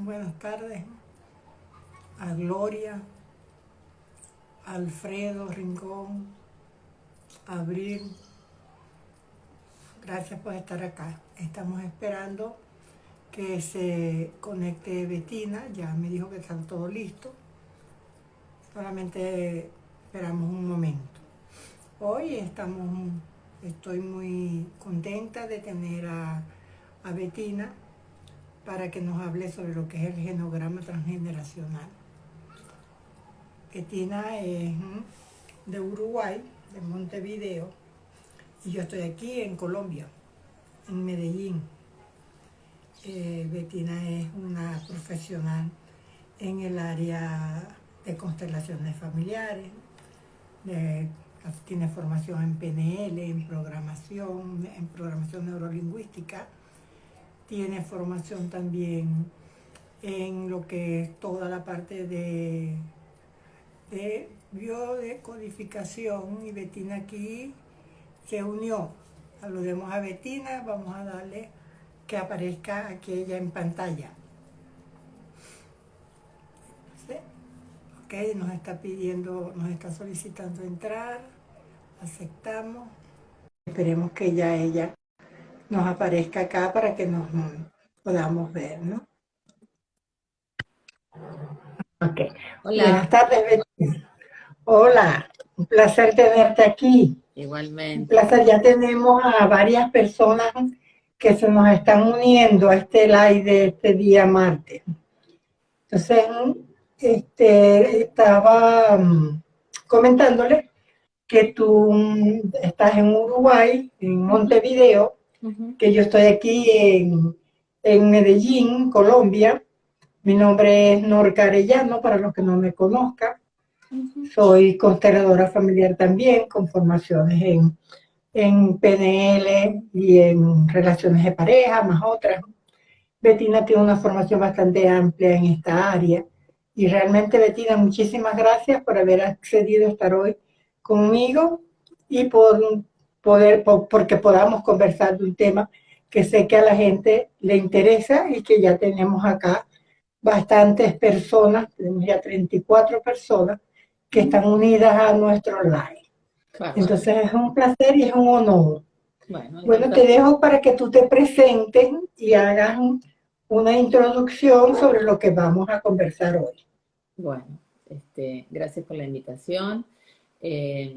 Buenas tardes a Gloria, a Alfredo Rincón, a Abril. Gracias por estar acá. Estamos esperando que se conecte Betina. Ya me dijo que está todo listo. Solamente esperamos un momento. Hoy estoy muy contenta de tener a Betina para que nos hable sobre lo que es el genograma transgeneracional. Betina es de Uruguay, de Montevideo, y yo estoy aquí en Colombia, en Medellín. Betina es una profesional en el área de constelaciones familiares, de- tiene formación en PNL, en programación neurolingüística, tiene formación también en lo que es toda la parte de biodecodificación, y Betina aquí se unió. Saludemos a Betina, vamos a darle que aparezca aquí ella en pantalla. ¿Sí? Ok, nos está solicitando entrar, aceptamos. Esperemos que ya ella nos aparezca acá para que nos podamos ver, ¿no? Ok, buenas Hola, tardes, Betina. Hola, un placer tenerte aquí. Un igualmente. placer, ya tenemos a varias personas que se nos están uniendo a este live de este día martes. Entonces, estaba comentándole que tú estás en Uruguay, en Ujú, Montevideo, ujú, que yo estoy aquí en Medellín, Colombia. Mi nombre es Norca Arellano, para los que no me conozcan. ujú. Soy consteladora familiar también, con formaciones en PNL y en relaciones de pareja, más otras. Betina tiene una formación bastante amplia en esta área. Y realmente, Betina, muchísimas gracias por haber accedido a estar hoy conmigo y porque podamos conversar de un tema que sé que a la gente le interesa y que ya tenemos acá bastantes personas, tenemos ya 34 personas que Ujú. están unidas a nuestro live. Bárbaro. Entonces es un placer y es un honor. Bueno, Bueno, te encantado. dejo para que tú te presentes y hagas una introducción sobre lo que vamos a conversar hoy. Bueno, gracias por la invitación. Es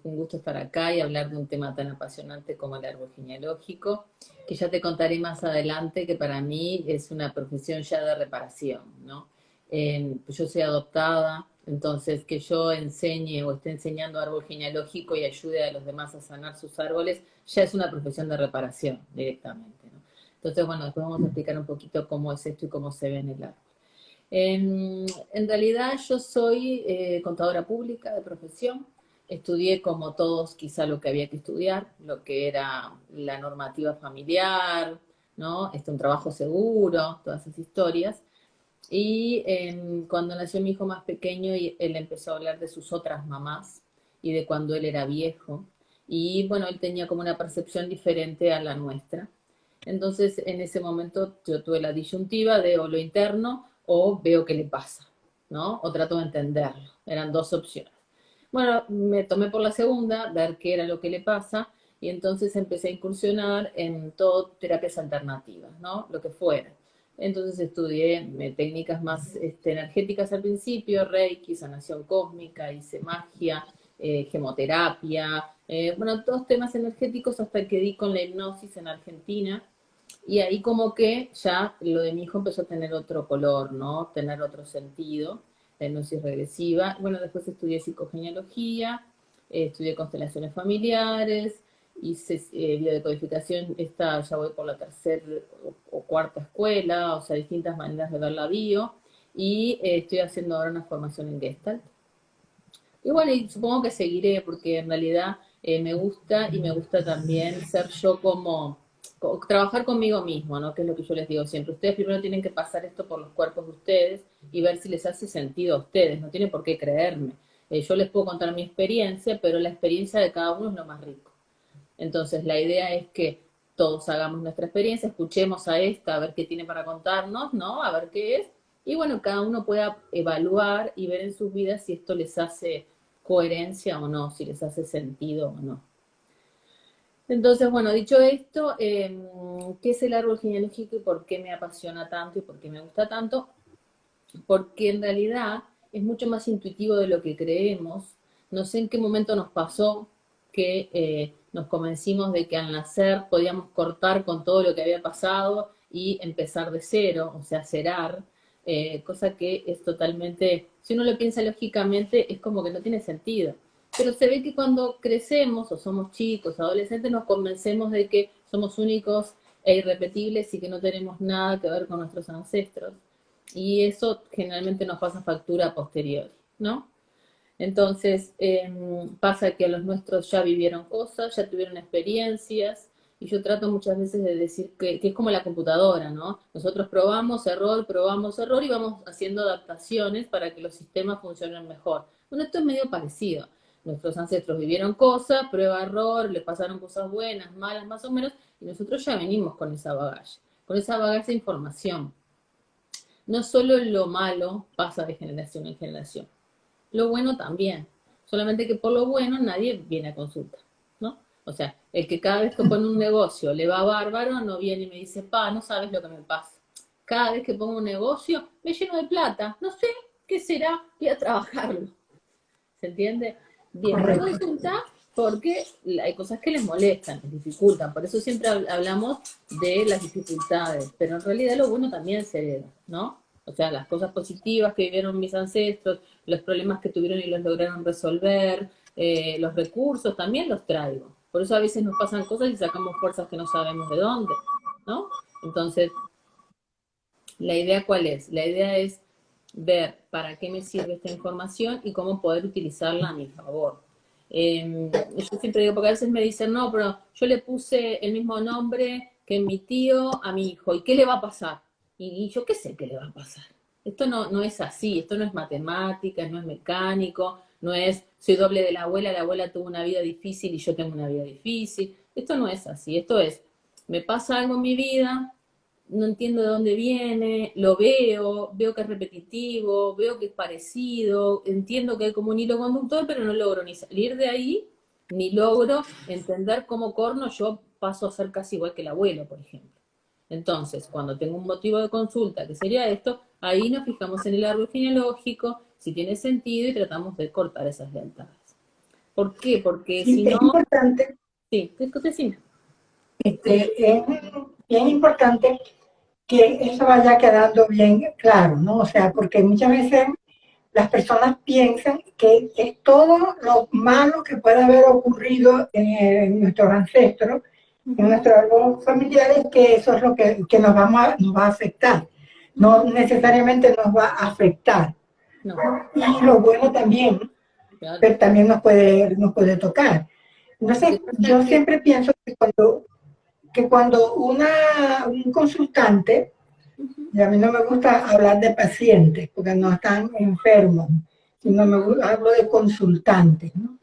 un gusto estar acá y hablar de un tema tan apasionante como el árbol genealógico, que ya te contaré más adelante que para mí es una profesión ya de reparación, ¿no? Pues yo soy adoptada, entonces que yo enseñe o esté enseñando árbol genealógico y ayude a los demás a sanar sus árboles, ya es una profesión de reparación directamente, ¿no? Entonces, bueno, después vamos a explicar un poquito cómo es esto y cómo se ve en el árbol. En realidad yo soy contadora pública de profesión. Estudié como todos quizá lo que había que estudiar, lo que era la normativa familiar, ¿no? Un trabajo seguro, todas esas historias. Y cuando nació mi hijo más pequeño, él empezó a hablar de sus otras mamás y de cuando él era viejo. Y bueno, él tenía como una percepción diferente a la nuestra. Entonces, en ese momento yo tuve la disyuntiva de o lo interno o veo qué le pasa, ¿no? O trato de entenderlo. Eran dos opciones. Bueno, me tomé por la segunda, ver qué era lo que le pasa, y entonces empecé a incursionar en todo terapias alternativas, ¿no? Lo que fuera. Entonces estudié técnicas más energéticas al principio, Reiki, sanación cósmica, hice magia, gemoterapia, bueno, todos temas energéticos hasta que di con la hipnosis en Argentina, y ahí como que ya lo de mi hijo empezó a tener otro color, ¿no? Tener otro sentido, la hipnosis regresiva. Bueno, después estudié psicogenealogía, estudié constelaciones familiares, hice biodecodificación, esta ya voy por la tercera o cuarta escuela, o sea, distintas maneras de ver la bio, y estoy haciendo ahora una formación en Gestalt. Y bueno, y supongo que seguiré porque en realidad me gusta y me gusta también ser yo como trabajar conmigo mismo, ¿no? Que es lo que yo les digo siempre. Ustedes primero tienen que pasar esto por los cuerpos de ustedes y ver si les hace sentido a ustedes. No tienen por qué creerme. Yo les puedo contar mi experiencia, pero la experiencia de cada uno es lo más rico. Entonces, la idea es que todos hagamos nuestra experiencia, escuchemos a esta, a ver qué tiene para contarnos, ¿no? A ver qué es. Y bueno, cada uno pueda evaluar y ver en sus vidas si esto les hace coherencia o no, si les hace sentido o no. Entonces, bueno, dicho esto, ¿qué es el árbol genealógico y por qué me apasiona tanto y por qué me gusta tanto? Porque en realidad es mucho más intuitivo de lo que creemos. No sé en qué momento nos pasó que nos convencimos de que al nacer podíamos cortar con todo lo que había pasado y empezar de cero, o sea, cerar, cosa que es totalmente, si uno lo piensa lógicamente, es como que no tiene sentido. Pero se ve que cuando crecemos o somos chicos, adolescentes, nos convencemos de que somos únicos e irrepetibles y que no tenemos nada que ver con nuestros ancestros. Y eso generalmente nos pasa factura a posteriori, ¿no? Entonces, pasa que a los nuestros ya vivieron cosas, ya tuvieron experiencias, y yo trato muchas veces de decir que es como la computadora, ¿no? Nosotros probamos error, y vamos haciendo adaptaciones para que los sistemas funcionen mejor. Bueno, esto es medio parecido. Nuestros ancestros vivieron cosas, prueba, error, les pasaron cosas buenas, malas, más o menos, y nosotros ya venimos con esa bagaje de información. No solo lo malo pasa de generación en generación, lo bueno también. Solamente que por lo bueno nadie viene a consulta, ¿no? O sea, el que cada vez que pone un negocio le va bárbaro, no viene y me dice, pa, no sabes lo que me pasa. Cada vez que pongo un negocio, me lleno de plata. No sé qué será, voy a trabajarlo. ¿Se entiende? Viene a Correcto. consulta porque hay cosas que les molestan, les dificultan. Por eso siempre hablamos de las dificultades. Pero en realidad lo bueno también se hereda, ¿no? O sea, las cosas positivas que vivieron mis ancestros, los problemas que tuvieron y los lograron resolver, los recursos, también los traigo. Por eso a veces nos pasan cosas y sacamos fuerzas que no sabemos de dónde, ¿no? Entonces, ¿la idea cuál es? La idea es ver para qué me sirve esta información y cómo poder utilizarla a mi favor. Yo siempre digo, porque a veces me dicen, no, pero yo le puse el mismo nombre que mi tío a mi hijo, ¿y qué le va a pasar? Y yo qué sé qué le va a pasar. Esto no es así, esto no es matemática, no es mecánico, no es soy doble de la abuela tuvo una vida difícil y yo tengo una vida difícil. Esto no es así, esto es, me pasa algo en mi vida, no entiendo de dónde viene, lo veo que es repetitivo, veo que es parecido, entiendo que hay como un hilo conductor, pero no logro ni salir de ahí, ni logro entender cómo corno yo paso a ser casi igual que el abuelo, por ejemplo. Entonces, cuando tengo un motivo de consulta, que sería esto, ahí nos fijamos en el árbol genealógico, si tiene sentido y tratamos de cortar esas lealtades. ¿Por qué? Porque Sí, si es no, importante, sí, ¿qué decime? es bien importante que eso vaya quedando bien claro, ¿no? O sea, porque muchas veces las personas piensan que es todo lo malo que puede haber ocurrido en nuestros ancestros, en nuestros árboles familiares, que eso es lo que nos va a afectar. No necesariamente nos va a afectar. No, Y lo bueno también, claro. pero también nos puede tocar. Lo que Entonces, pasa es yo que, siempre pienso que cuando un consultante, y a mí no me gusta hablar de pacientes porque no están enfermos, sino hablo de consultantes, ¿no?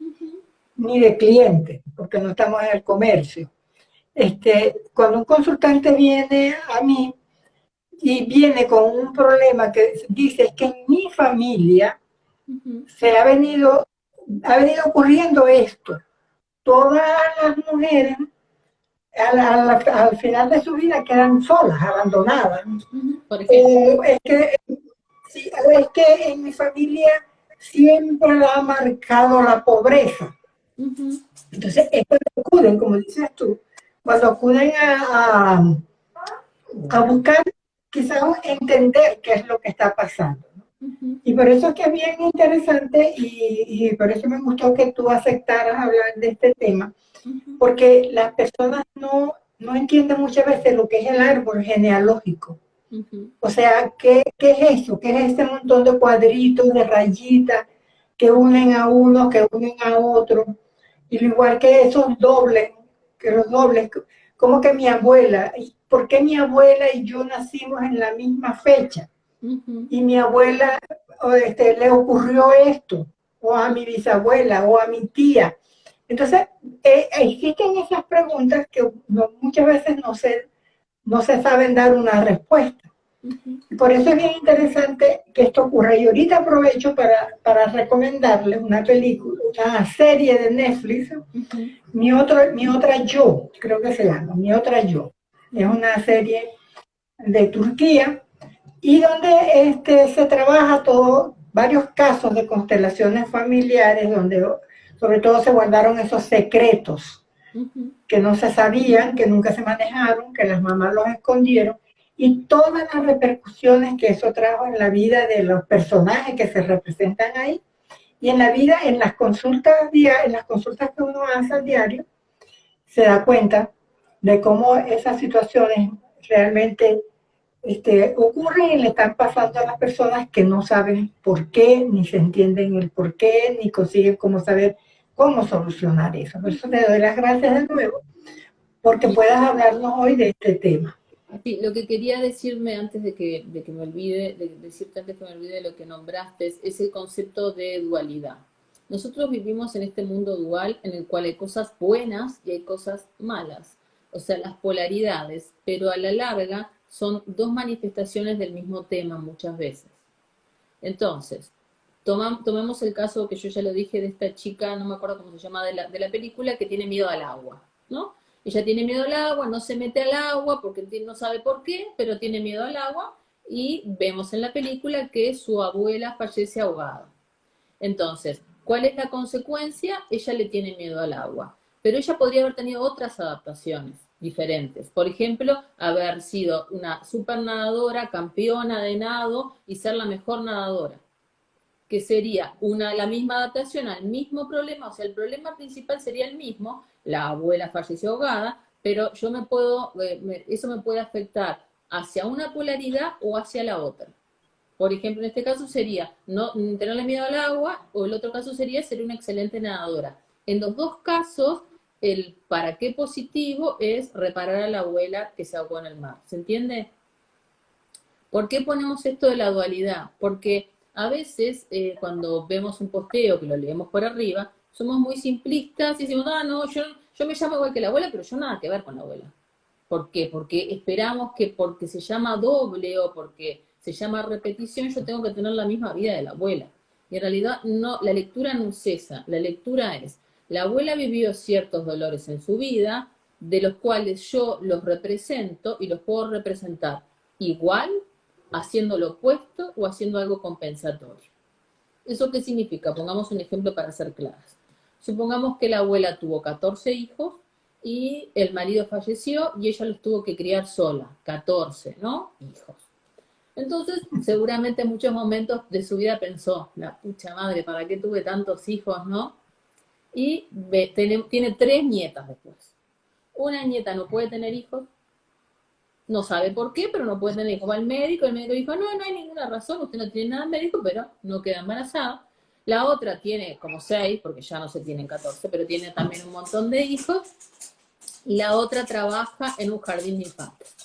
Ni de clientes, porque no estamos en el comercio. Cuando un consultante viene a mí y viene con un problema que dice es que en mi familia ha venido ocurriendo esto. Todas las mujeres al final de su vida quedan solas, abandonadas. por ejemplo, Es que en mi familia siempre la ha marcado la pobreza. Entonces, es cuando acuden, como dices tú, cuando acuden a buscar quizás entender qué es lo que está pasando. Y por eso es que es bien interesante y por eso me gustó que tú aceptaras hablar de este tema, porque las personas no entienden muchas veces lo que es el árbol genealógico. O sea, ¿qué es eso? ¿Qué es este montón de cuadritos, de rayitas que unen a uno, que unen a otro? Y igual que esos dobles, que los dobles, como que mi abuela, ¿por qué mi abuela y yo nacimos en la misma fecha? Y mi abuela le ocurrió esto, o a mi bisabuela, o a mi tía. Entonces, existen esas preguntas que muchas veces no se saben dar una respuesta. Por eso es bien interesante que esto ocurra. Y ahorita aprovecho para recomendarles una película, una serie de Netflix, mi otra yo, creo que se llama, Mi otra yo. Es una serie de Turquía y donde se trabaja todo, varios casos de constelaciones familiares, donde sobre todo se guardaron esos secretos que no se sabían, que nunca se manejaron, que las mamás los escondieron, y todas las repercusiones que eso trajo en la vida de los personajes que se representan ahí, y en la vida, en las consultas que uno hace al diario, se da cuenta de cómo esas situaciones realmente ocurren y le están pasando a las personas que no saben por qué, ni se entienden el por qué, ni consiguen cómo saber cómo solucionar eso. Por eso te doy las gracias de nuevo, porque puedas hablarnos hoy de este tema. Sí, lo que quería decirme antes de que me olvide, decirte antes que me olvide de lo que nombraste, es el concepto de dualidad. Nosotros vivimos en este mundo dual en el cual hay cosas buenas y hay cosas malas, o sea, las polaridades, pero a la larga son dos manifestaciones del mismo tema muchas veces. Entonces, tomemos el caso que yo ya lo dije de esta chica, no me acuerdo cómo se llama, de la película, que tiene miedo al agua, ¿no? Ella tiene miedo al agua, no se mete al agua porque no sabe por qué, pero tiene miedo al agua y vemos en la película que su abuela fallece ahogada. Entonces, ¿cuál es la consecuencia? Ella le tiene miedo al agua, pero ella podría haber tenido otras adaptaciones diferentes. Por ejemplo, haber sido una super nadadora, campeona de nado y ser la mejor nadadora, que sería la misma adaptación al mismo problema, o sea, el problema principal sería el mismo, la abuela falleció ahogada, pero yo eso me puede afectar hacia una polaridad o hacia la otra. Por ejemplo, en este caso sería no tenerle miedo al agua, o el otro caso sería ser una excelente nadadora. En los dos casos, el para qué positivo es reparar a la abuela que se ahogó en el mar. ¿Se entiende? ¿Por qué ponemos esto de la dualidad? Porque a veces cuando vemos un posteo que lo leemos por arriba, somos muy simplistas y decimos, ah, no, yo me llamo igual que la abuela, pero yo nada que ver con la abuela. ¿Por qué? Porque esperamos que porque se llama doble o porque se llama repetición, yo tengo que tener la misma vida de la abuela. Y en realidad no, la lectura no cesa, la lectura es, la abuela vivió ciertos dolores en su vida, de los cuales yo los represento y los puedo representar igual, haciendo lo opuesto o haciendo algo compensatorio. ¿Eso qué significa? Pongamos un ejemplo para ser claras. Supongamos que la abuela tuvo 14 hijos y el marido falleció y ella los tuvo que criar sola, 14, ¿no? Hijos. Entonces, seguramente en muchos momentos de su vida pensó, la pucha madre, ¿para qué tuve tantos hijos, no? Y tiene 3 nietas después. Una nieta no puede tener hijos, no sabe por qué, pero no puede tener hijos. Va al médico, el médico dijo, no, no hay ninguna razón, usted no tiene nada médico, pero no queda embarazada. La otra tiene como 6, porque ya no se tienen 14, pero tiene también un montón de hijos. Y la otra trabaja en un jardín de infantes.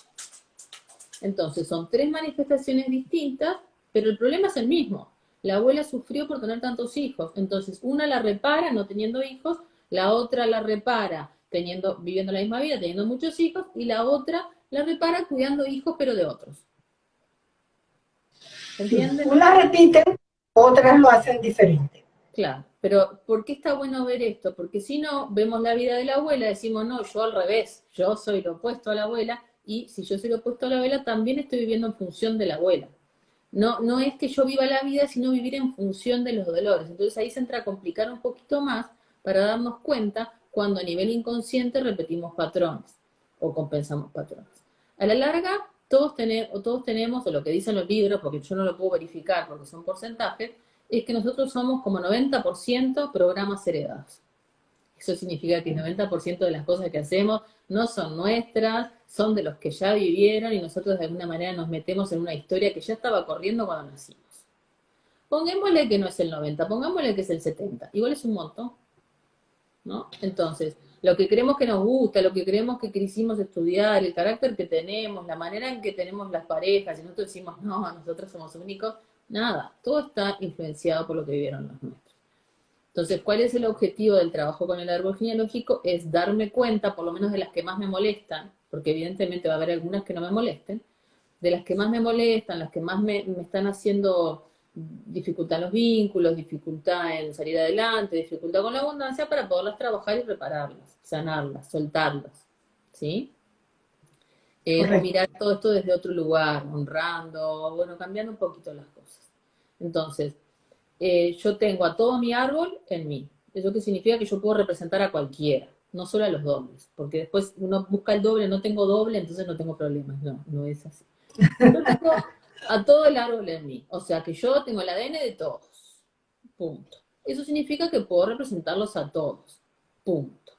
Entonces, son 3 manifestaciones distintas, pero el problema es el mismo. La abuela sufrió por tener tantos hijos. Entonces, una la repara no teniendo hijos, la otra la repara viviendo la misma vida, teniendo muchos hijos, y la otra la repara cuidando hijos, pero de otros. ¿Entiendes? Sí, unas repiten, otras lo hacen diferente. Claro, pero ¿por qué está bueno ver esto? Porque si no, vemos la vida de la abuela, decimos, no, yo al revés, yo soy lo opuesto a la abuela, y si yo soy lo opuesto a la abuela, también estoy viviendo en función de la abuela. No, no es que yo viva la vida, sino vivir en función de los dolores. Entonces ahí se entra a complicar un poquito más para darnos cuenta cuando a nivel inconsciente repetimos patrones o compensamos patrones. A la larga, todos tenemos, o lo que dicen los libros, porque yo no lo puedo verificar porque son porcentajes, es que nosotros somos como 90% programas heredados. Eso significa que el 90% de las cosas que hacemos no son nuestras, son de los que ya vivieron y nosotros de alguna manera nos metemos en una historia que ya estaba corriendo cuando nacimos. Pongámosle que no es el 90, pongámosle que es el 70. Igual es un montón, ¿no? Entonces, lo que creemos que nos gusta, lo que creemos que quisimos estudiar, el carácter que tenemos, la manera en que tenemos las parejas, y nosotros decimos, no, nosotros somos únicos, nada, todo está influenciado por lo que vivieron los nuestros. Entonces, ¿cuál es el objetivo del trabajo con el árbol genealógico? Es darme cuenta, por lo menos de las que más me molestan, porque evidentemente va a haber algunas que no me molesten, de las que más me molestan, las que más me están haciendo dificultad en los vínculos, dificultad en salir adelante, dificultad con la abundancia, para poderlas trabajar y repararlas, sanarlas, soltarlas, ¿sí? O correcto. mirar todo esto desde otro lugar, honrando, bueno, cambiando un poquito las cosas. Entonces, yo tengo a todo mi árbol en mí. ¿Eso qué significa? Que yo puedo representar a cualquiera, no solo a los dobles, porque después uno busca el doble, no tengo doble, entonces no tengo problemas. No, no es así. Yo tengo a todo el árbol en mí, o sea que yo tengo el ADN de todos, punto. Eso significa que puedo representarlos a todos, punto.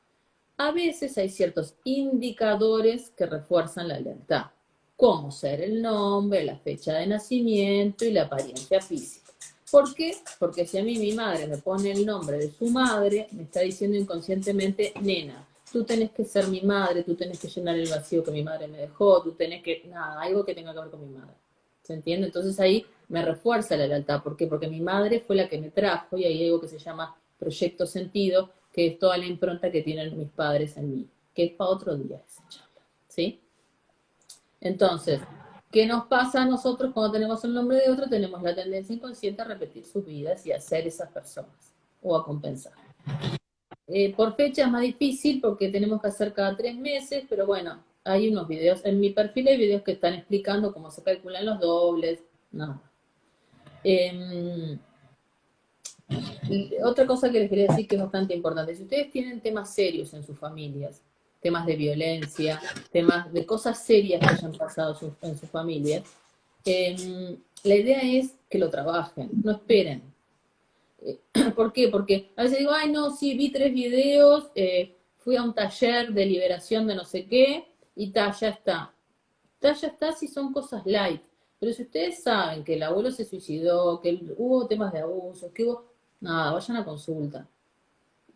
A veces hay ciertos indicadores que refuerzan la lealtad, como ser el nombre, la fecha de nacimiento y la apariencia física. ¿Por qué? Porque si a mí mi madre me pone el nombre de su madre, me está diciendo inconscientemente, nena, tú tenés que ser mi madre, tú tenés que llenar el vacío que mi madre me dejó, tú tenés que, nada, algo que tenga que ver con mi madre. ¿Se entiende? Entonces ahí me refuerza la lealtad. ¿Por qué? Porque mi madre fue la que me trajo y ahí hay algo que se llama proyecto sentido, que es toda la impronta que tienen mis padres en mí, que es para otro día esa charla, ¿sí? Entonces, ¿qué nos pasa a nosotros cuando tenemos el nombre de otro? Tenemos la tendencia inconsciente a repetir sus vidas y a ser esas personas, o a compensar. Por fecha es más difícil porque tenemos que hacer cada 3 meses, pero bueno, hay unos videos, en mi perfil hay videos que están explicando cómo se calculan los dobles, nada. Otra cosa que les quería decir que es bastante importante, si ustedes tienen temas serios en sus familias, temas de violencia, temas de cosas serias que hayan pasado en sus familias, la idea es que lo trabajen, no esperen. ¿Por qué? Porque a veces digo, ay no, sí, vi 3 videos, fui a un taller de liberación de no sé qué, y ta, ya está. Ta, ya está si son cosas light. Pero si ustedes saben que el abuelo se suicidó, que hubo temas de abuso, que hubo, nada, vayan a consulta.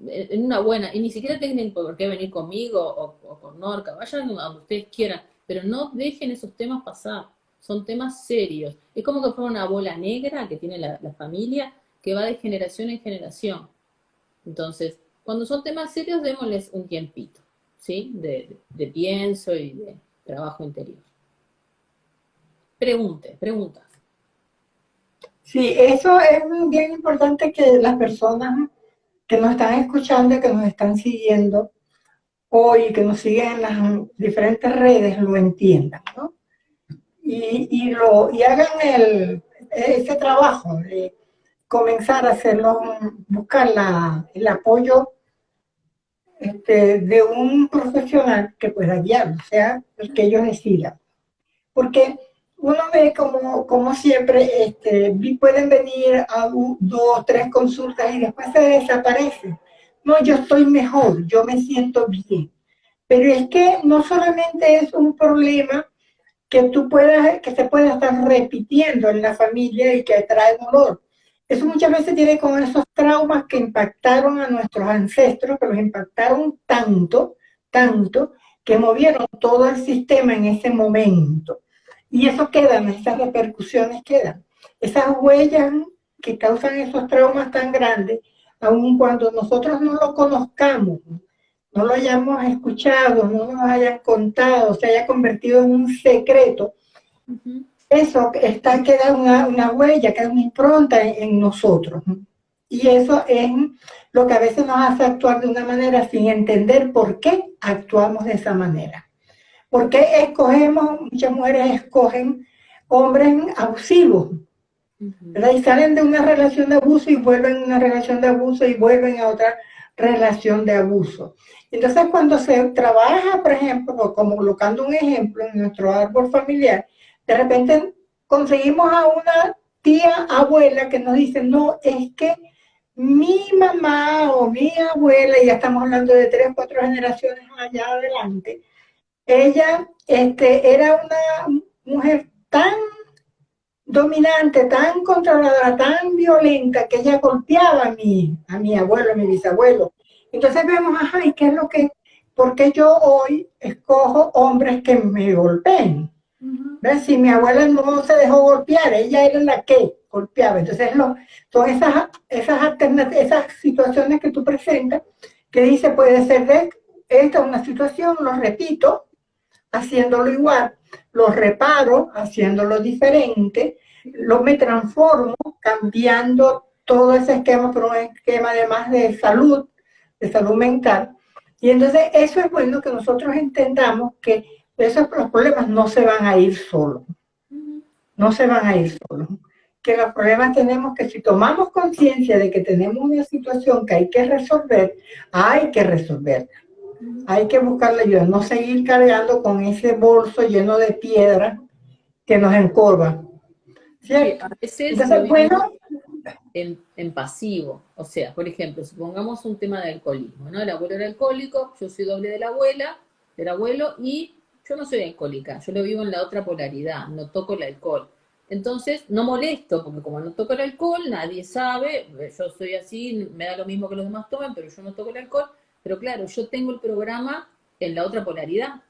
En una buena, y ni siquiera tienen por qué venir conmigo o con Norca, vayan a donde ustedes quieran, pero no dejen esos temas pasar, son temas serios. Es como que fuera una bola negra que tiene la familia, que va de generación en generación. Entonces, cuando son temas serios, démosles un tiempito, ¿sí? De pienso y de trabajo interior. Preguntas. Sí, eso es bien importante que las personas que nos están escuchando y que nos están siguiendo hoy, que nos siguen en las diferentes redes, lo entiendan, ¿no? Y hagan ese trabajo de comenzar a hacerlo, buscar el apoyo de un profesional que pueda guiarlos, sea el que ellos decidan. Porque uno ve como siempre pueden venir a 2, 3 consultas y después se desaparecen. No, yo estoy mejor, yo me siento bien. Pero es que no solamente es un problema que se pueda estar repitiendo en la familia y que trae dolor. Eso muchas veces tiene con esos traumas que impactaron a nuestros ancestros, que los impactaron tanto, tanto, que movieron todo el sistema en ese momento. Y eso quedan, esas repercusiones quedan. Esas huellas que causan esos traumas tan grandes, aun cuando nosotros no lo conozcamos, no lo hayamos escuchado, no nos hayan contado, se haya convertido en un secreto, Uh-huh. eso queda una huella, queda una impronta en nosotros. Y eso es lo que a veces nos hace actuar de una manera sin entender por qué actuamos de esa manera. ¿Por qué escogemos, muchas mujeres escogen hombres abusivos? ¿Verdad? Y salen de una relación de abuso y vuelven a una relación de abuso y vuelven a otra relación de abuso. Entonces, cuando se trabaja, por ejemplo, como colocando un ejemplo en nuestro árbol familiar, de repente conseguimos a una tía abuela que nos dice, no, es que mi mamá o mi abuela, y ya estamos hablando de 3, 4 generaciones allá adelante, ella era una mujer tan dominante, tan controladora, tan violenta, que ella golpeaba a mi abuelo, a mi bisabuelo. Entonces vemos, ajá, ¿y qué es lo que, por qué yo hoy escojo hombres que me golpeen? ¿Ves? Si mi abuela no se dejó golpear, ella era la que golpeaba. Entonces, son esas situaciones que tú presentas que dice puede ser de esta una situación, lo repito, haciéndolo igual, lo reparo, haciéndolo diferente, me transformo, cambiando todo ese esquema por un esquema además de salud mental. Y entonces eso es bueno que nosotros entendamos que los problemas no se van a ir solos, no se van a ir solos. Que los problemas tenemos que, si tomamos conciencia de que tenemos una situación que hay que resolver. Hay que buscar la ayuda, no seguir cargando con ese bolso lleno de piedras que nos encorva. Que ¿Cierto? a veces lo Entonces, vivimos bueno, en pasivo. O sea, por ejemplo, supongamos un tema de alcoholismo, ¿no? El abuelo era alcohólico, yo soy doble de la abuela, del abuelo, y yo no soy alcohólica, yo lo vivo en la otra polaridad, no toco el alcohol. Entonces, no molesto, porque como no toco el alcohol, nadie sabe, yo soy así, me da lo mismo que los demás tomen, pero yo no toco el alcohol. Pero claro, yo tengo el programa en la otra polaridad.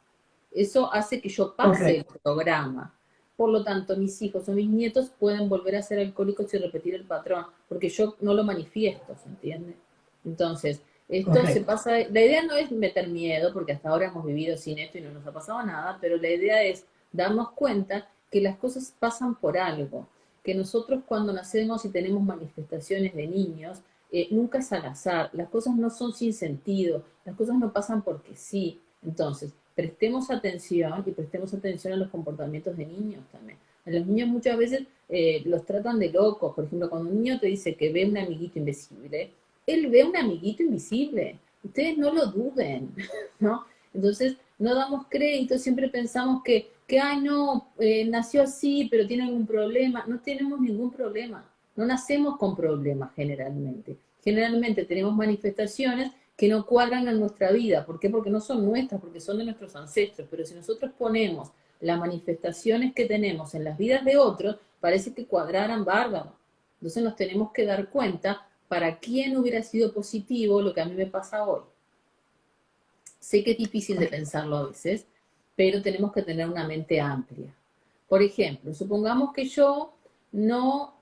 Eso hace que yo pase el correcto, programa. Por lo tanto, mis hijos o mis nietos pueden volver a ser alcohólicos y repetir el patrón, porque yo no lo manifiesto, ¿se entiende? Entonces, esto se correcto. pasa, la idea no es meter miedo, porque hasta ahora hemos vivido sin esto y no nos ha pasado nada, pero la idea es darnos cuenta que las cosas pasan por algo, que nosotros cuando nacemos y tenemos manifestaciones de niños, nunca es al azar, las cosas no son sin sentido, las cosas no pasan porque sí. Entonces, prestemos atención y prestemos atención a los comportamientos de niños también. A los niños muchas veces los tratan de locos. Por ejemplo, cuando un niño te dice que ve un amiguito invisible, él ve un amiguito invisible. Ustedes no lo duden, ¿no? Entonces, no damos crédito, siempre pensamos que ay, no, nació así, pero tiene algún problema. No tenemos ningún problema. No nacemos con problemas generalmente. Generalmente tenemos manifestaciones que no cuadran en nuestra vida. ¿Por qué? Porque no son nuestras, porque son de nuestros ancestros. Pero si nosotros ponemos las manifestaciones que tenemos en las vidas de otros, parece que cuadraran bárbaro. Entonces nos tenemos que dar cuenta para quién hubiera sido positivo lo que a mí me pasa hoy. Sé que es difícil de pensarlo a veces, pero tenemos que tener una mente amplia. Por ejemplo, supongamos que yo no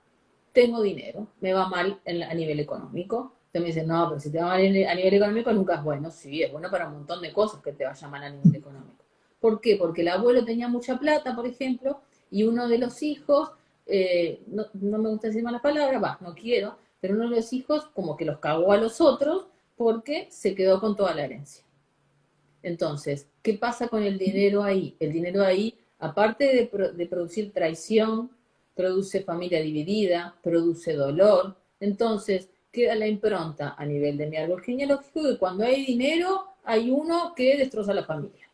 tengo dinero, me va mal a nivel económico. Usted me dice, no, pero si te va mal a nivel económico nunca es bueno. Sí, es bueno para un montón de cosas que te vaya mal a nivel económico. ¿Por qué? Porque el abuelo tenía mucha plata, por ejemplo, y uno de los hijos, no me gusta decir malas palabras, va, no quiero, pero uno de los hijos como que los cagó a los otros porque se quedó con toda la herencia. Entonces, ¿qué pasa con el dinero ahí? El dinero ahí, aparte de producir traición, produce familia dividida, produce dolor. Entonces, queda la impronta a nivel de mi árbol genealógico que cuando hay dinero, hay uno que destroza la familia.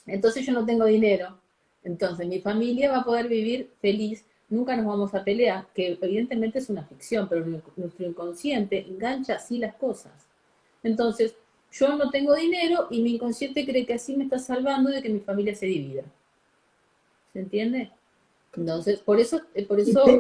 Entonces yo no tengo dinero. Entonces mi familia va a poder vivir feliz, nunca nos vamos a pelear, que evidentemente es una ficción, pero nuestro inconsciente engancha así las cosas. Entonces, yo no tengo dinero y mi inconsciente cree que así me está salvando de que mi familia se divida. ¿Se entiende? Entonces, por Y eso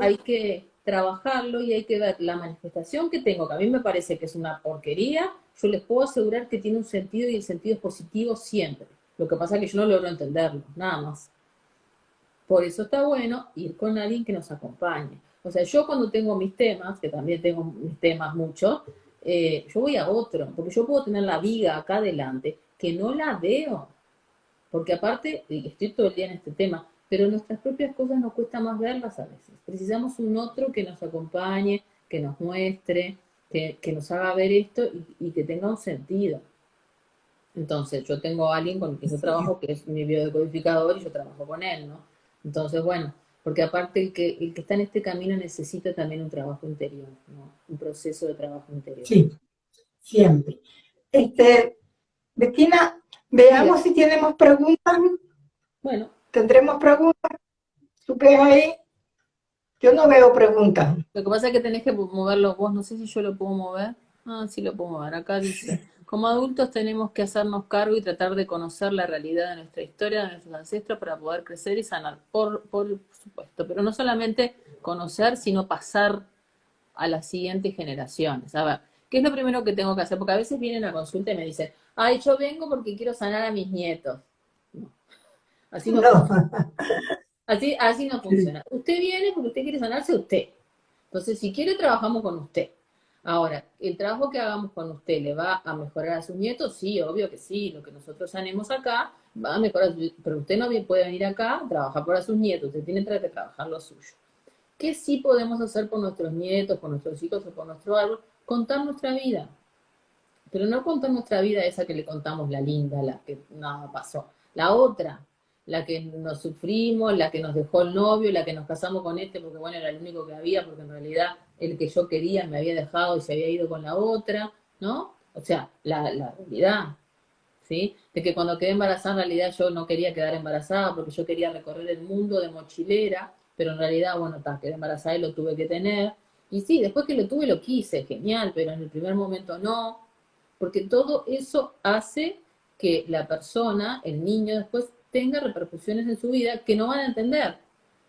hay que trabajarlo y hay que ver la manifestación que tengo, que a mí me parece que es una porquería, yo les puedo asegurar que tiene un sentido y el sentido es positivo siempre. Lo que pasa es que yo no logro entenderlo, nada más. Por eso está bueno ir con alguien que nos acompañe. O sea, yo cuando tengo mis temas, que también tengo mis temas muchos, yo voy a otro, porque yo puedo tener la viga acá adelante, que no la veo. Porque aparte, y estoy todo el día en este tema, pero nuestras propias cosas nos cuesta más verlas a veces. Precisamos un otro que nos acompañe, que nos muestre, que nos haga ver esto y que tenga un sentido. Entonces, yo tengo a alguien con el que yo sí, trabajo, que es mi biodecodificador, y yo trabajo con él, ¿no? Entonces, bueno, porque aparte el que está en este camino necesita también un trabajo interior, ¿no? Un proceso de trabajo interior. sí, siempre. Bettina, Diga, veamos si tenemos preguntas. bueno, ¿Tendremos preguntas? ¿Tú ves ahí? Yo no veo preguntas. lo que pasa es que tenés que moverlo vos, no sé si yo lo puedo mover. Ah, sí lo puedo mover. Acá dice, como adultos tenemos que hacernos cargo y tratar de conocer la realidad de nuestra historia, de nuestros ancestros, para poder crecer y sanar, por supuesto. Pero no solamente conocer, sino pasar a las siguientes generaciones. A ver, ¿qué es lo primero que tengo que hacer? Porque a veces vienen a consulta y me dicen, ay, yo vengo porque quiero sanar a mis nietos. No. Así no No. funciona. Así no funciona. Usted viene porque usted quiere sanarse usted. Entonces, si quiere, trabajamos con usted. Ahora, ¿el trabajo que hagamos con usted le va a mejorar a sus nietos? Sí, obvio que sí. Lo que nosotros sanemos acá va a mejorar, pero usted no puede venir acá a trabajar para sus nietos. Usted tiene que trabajar lo suyo. ¿Qué sí podemos hacer por nuestros nietos, por nuestros hijos o por nuestro árbol? Contar nuestra vida. Pero no contar nuestra vida esa que le contamos, la linda, la que nada pasó. La otra, la que nos sufrimos, la que nos dejó el novio, la que nos casamos con este porque bueno, era el único que había, porque en realidad el que yo quería me había dejado y se había ido con la otra, ¿no? O sea, la realidad, ¿sí? De que cuando quedé embarazada, en realidad yo no quería quedar embarazada porque yo quería recorrer el mundo de mochilera, pero en realidad, bueno, quedé embarazada y lo tuve que tener. Y sí, después que lo tuve lo quise, genial, pero en el primer momento no, porque todo eso hace que la persona, el niño después, tenga repercusiones en su vida que no van a entender.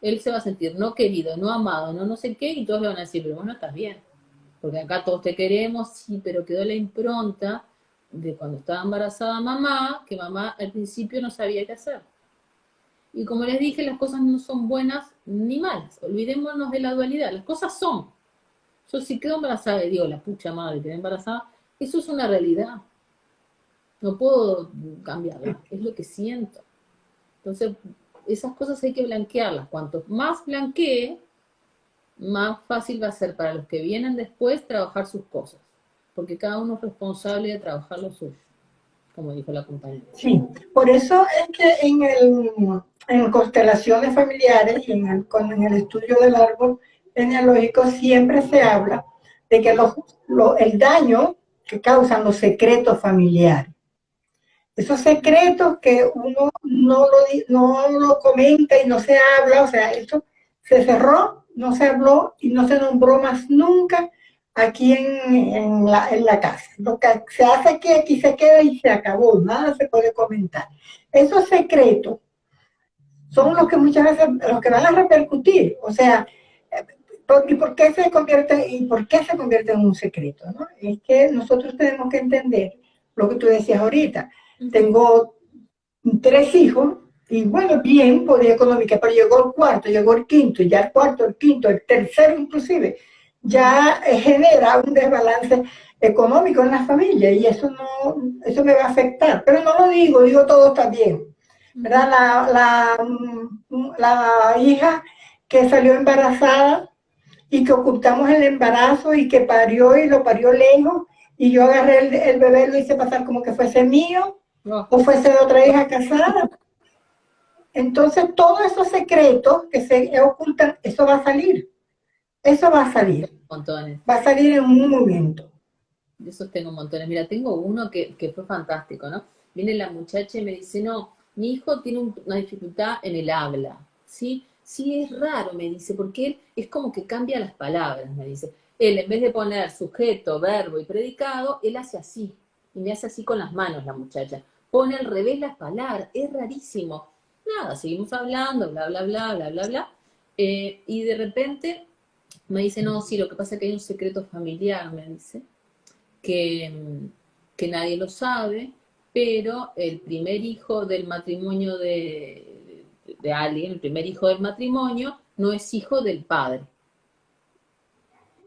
Él se va a sentir no querido, no amado, no sé qué, y todos le van a decir, pero vos no estás bien, porque acá todos te queremos, sí, pero quedó la impronta de cuando estaba embarazada mamá, que mamá al principio no sabía qué hacer. Y como les dije, las cosas no son buenas ni malas, olvidémonos de la dualidad, las cosas son. Yo si quedo embarazada y digo, la pucha madre, quedé embarazada, eso es una realidad. No puedo cambiarla, es lo que siento. Entonces, esas cosas hay que blanquearlas. Cuanto más blanquee, más fácil va a ser para los que vienen después trabajar sus cosas. Porque cada uno es responsable de trabajar lo suyo, como dijo la compañera. Sí, por eso es que en constelaciones familiares y en el estudio del árbol genealógico siempre se habla de que el daño que causan los secretos familiares, esos secretos que uno no lo comenta y no se habla, o sea, eso se cerró, no se habló y no se nombró más nunca aquí en la casa. Lo que se hace aquí se queda y se acabó, nada se puede comentar. Esos secretos son los que muchas veces, los que van a repercutir, o sea, ¿y por qué se convierte en un secreto? ¿No? Es que nosotros tenemos que entender lo que tú decías ahorita. Tengo 3 hijos, y bueno, bien, podía económica, pero llegó el cuarto, llegó el quinto, ya el cuarto, el quinto, el tercero inclusive, ya genera un desbalance económico en la familia y eso me va a afectar. Pero no lo digo todo está bien. ¿Verdad? La hija que salió embarazada y que ocultamos el embarazo y que parió y lo parió lejos y yo agarré el bebé y lo hice pasar como que fuese mío Oh, o fuese de otra hija casada. Entonces, todos esos secretos que se ocultan, eso va a salir. Eso va a salir. montones. Va a salir en un momento. De esos tengo montones. Mira, tengo uno que fue fantástico, ¿no? Viene la muchacha y me dice, no, mi hijo tiene una dificultad en el habla, ¿sí? Sí, es raro, me dice, porque él es como que cambia las palabras, me dice. Él, en vez de poner sujeto, verbo y predicado, él hace así. Y me hace así con las manos la muchacha. Pone al revés las palabras, es rarísimo. Nada, seguimos hablando, bla, bla, bla, bla, bla, bla. Y de repente me dice, no, sí, lo que pasa es que hay un secreto familiar, me dice que, que nadie lo sabe, pero el primer hijo del matrimonio de alguien, el primer hijo del matrimonio, no es hijo del padre.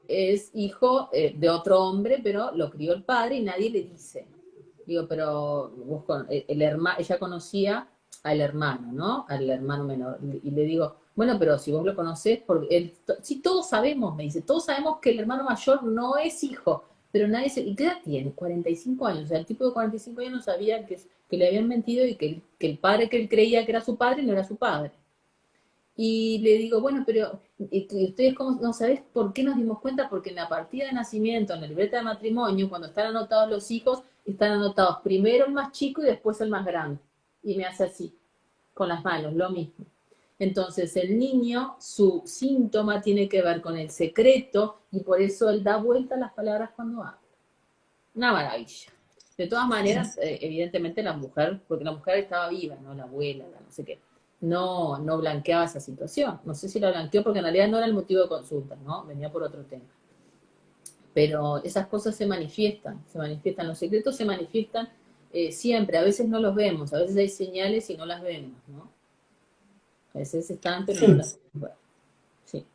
Es hijo de otro hombre, pero lo crió el padre y nadie le dice. Digo, pero vos ella conocía al hermano, ¿no? Al hermano menor. Y le digo, bueno, pero si vos lo conocés, porque sí, todos sabemos, me dice, todos sabemos que el hermano mayor no es hijo, pero nadie se... ¿Y qué edad tiene? 45 años. O sea, el tipo de 45 años no sabía que le habían mentido y que el padre que él creía que era su padre no era su padre. Y le digo, bueno, pero ustedes cómo, no sabés por qué nos dimos cuenta, porque en la partida de nacimiento, en la libreta de matrimonio, cuando están anotados los hijos, están anotados primero el más chico y después el más grande. Y me hace así, con las manos, lo mismo. Entonces el niño, su síntoma tiene que ver con el secreto y por eso él da vuelta a las palabras cuando habla. Una maravilla. De todas maneras, evidentemente la mujer, porque la mujer estaba viva, ¿no? La abuela, la no sé qué, no blanqueaba esa situación. No sé si la blanqueó porque en realidad no era el motivo de consulta, ¿no? Venía por otro tema. Pero esas cosas se manifiestan, los secretos se manifiestan siempre, a veces no los vemos, a veces hay señales y no las vemos, ¿no? A veces están, pero no Sí, las puedes ver. Sí.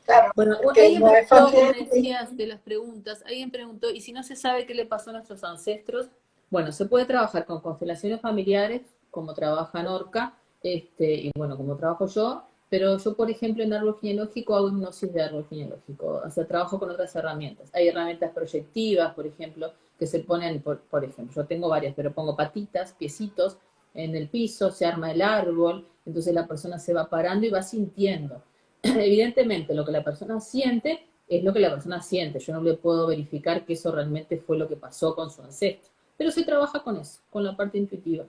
claro, Bueno, porque alguien no es preguntó, fácil. vos me decías de las preguntas, alguien preguntó, ¿y si no se sabe qué le pasó a nuestros ancestros? Bueno, se puede trabajar con constelaciones familiares, como trabaja Norca, y bueno, como trabajo yo, pero yo, por ejemplo, en árbol genealógico hago hipnosis de árbol genealógico, o sea, trabajo con otras herramientas. Hay herramientas proyectivas, por ejemplo, que se ponen, por ejemplo, yo tengo varias, pero pongo patitas, piecitos en el piso, se arma el árbol, entonces la persona se va parando y va sintiendo. Evidentemente, lo que la persona siente es lo que la persona siente. Yo no le puedo verificar que eso realmente fue lo que pasó con su ancestro. Pero se trabaja con eso, con la parte intuitiva.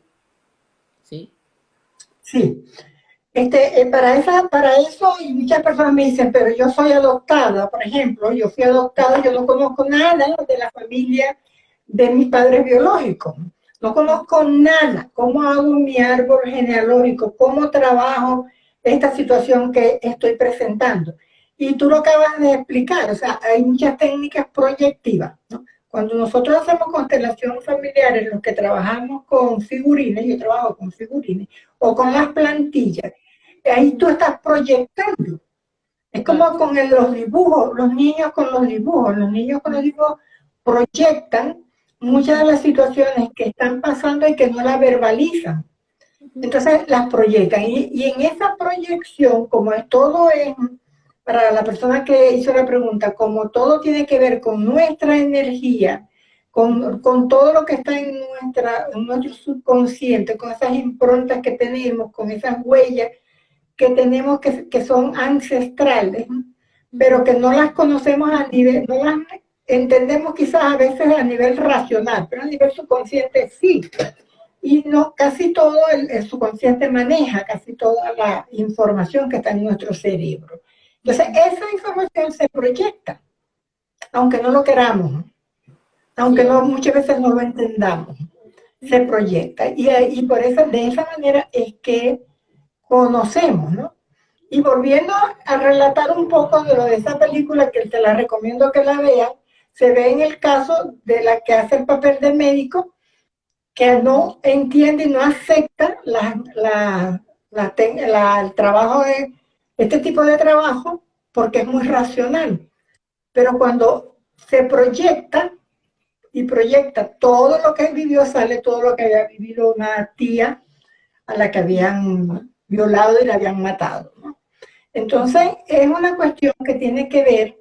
¿Sí? Sí, para eso, y muchas personas me dicen, pero yo soy adoptada, por ejemplo, yo fui adoptada, yo no conozco nada de la familia de mis padres biológicos, no conozco nada, cómo hago mi árbol genealógico, cómo trabajo esta situación que estoy presentando. Y tú lo acabas de explicar, o sea, hay muchas técnicas proyectivas, ¿no? Cuando nosotros hacemos constelación familiar, en los que trabajamos con figurines, yo trabajo con figurines, o con las plantillas, ahí tú estás proyectando. Es como Claro. con los dibujos, los niños con los dibujos proyectan muchas de las situaciones que están pasando y que no las verbalizan. Entonces las proyectan y en esa proyección, como es todo es, para la persona que hizo la pregunta, como todo tiene que ver con nuestra energía, con todo lo que está en nuestro subconsciente, con esas improntas que tenemos, con esas huellas que tenemos que son ancestrales, pero que no las conocemos a nivel, no las entendemos quizás a veces a nivel racional, pero a nivel subconsciente sí. Y no, casi todo el subconsciente maneja casi toda la información que está en nuestro cerebro. Entonces, esa información se proyecta, aunque no lo queramos, aunque Sí, no, obvio. muchas veces no lo entendamos, se proyecta. Y por eso, de esa manera es que conocemos, ¿no? Y volviendo a relatar un poco de lo de esa película, que te la recomiendo que la vean, se ve en el caso de la que hace el papel de médico, que no entiende y no acepta el trabajo de este tipo de trabajo porque es muy racional. Pero cuando se proyecta y proyecta todo lo que vivió, sale todo lo que había vivido una tía a la que habían violado y la habían matado, ¿no? Entonces, es una cuestión que tiene que ver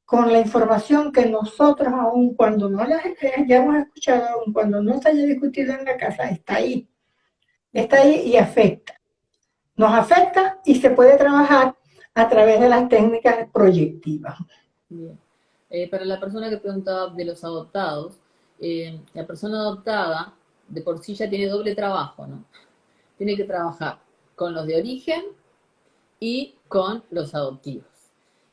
con la información que nosotros, aun cuando no la hayamos escuchado, aun cuando no se haya discutido en la casa, está ahí y afecta. Nos afecta y se puede trabajar a través de las técnicas proyectivas. Bien. Para la persona que preguntaba de los adoptados, la persona adoptada de por sí ya tiene doble trabajo, ¿no? Tiene que trabajar con los de origen y con los adoptivos.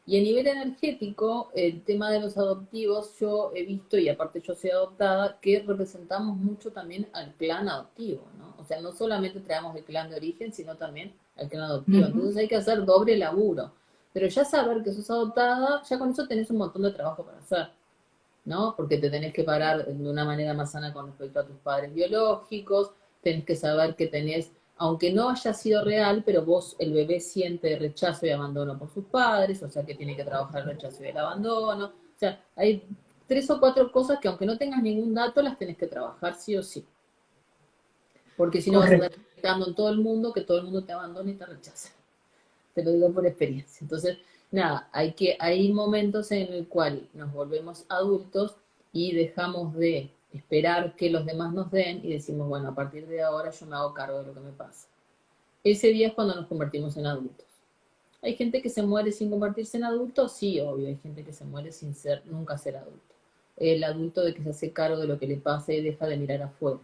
Y a nivel energético, el tema de los adoptivos, yo he visto, y aparte yo soy adoptada, que representamos mucho también al clan adoptivo, ¿no? O sea, no solamente traemos el clan de origen, sino también al clan Uh adoptivo. -huh. Entonces hay que hacer doble laburo. Pero ya saber que sos adoptada, ya con eso tenés un montón de trabajo para hacer, ¿no? Porque te tenés que parar de una manera más sana con respecto a tus padres biológicos, tenés que saber que tenés, aunque no haya sido real, pero vos, el bebé siente rechazo y abandono por sus padres, o sea que tiene que trabajar el rechazo y el abandono, o sea, hay 3 o 4 cosas que aunque no tengas ningún dato, las tenés que trabajar sí o sí, porque si no vas a estar Correcto. explicando en todo el mundo que todo el mundo te abandona y te rechaza. Te lo digo por experiencia. Entonces, nada, hay momentos en el cual nos volvemos adultos y dejamos de esperar que los demás nos den y decimos, bueno, a partir de ahora yo me hago cargo de lo que me pasa. Ese día es cuando nos convertimos en adultos. ¿Hay gente que se muere sin convertirse en adulto? Sí, obvio, hay gente que se muere sin ser, nunca ser adulto. El adulto de que se hace cargo de lo que le pasa y deja de mirar afuera.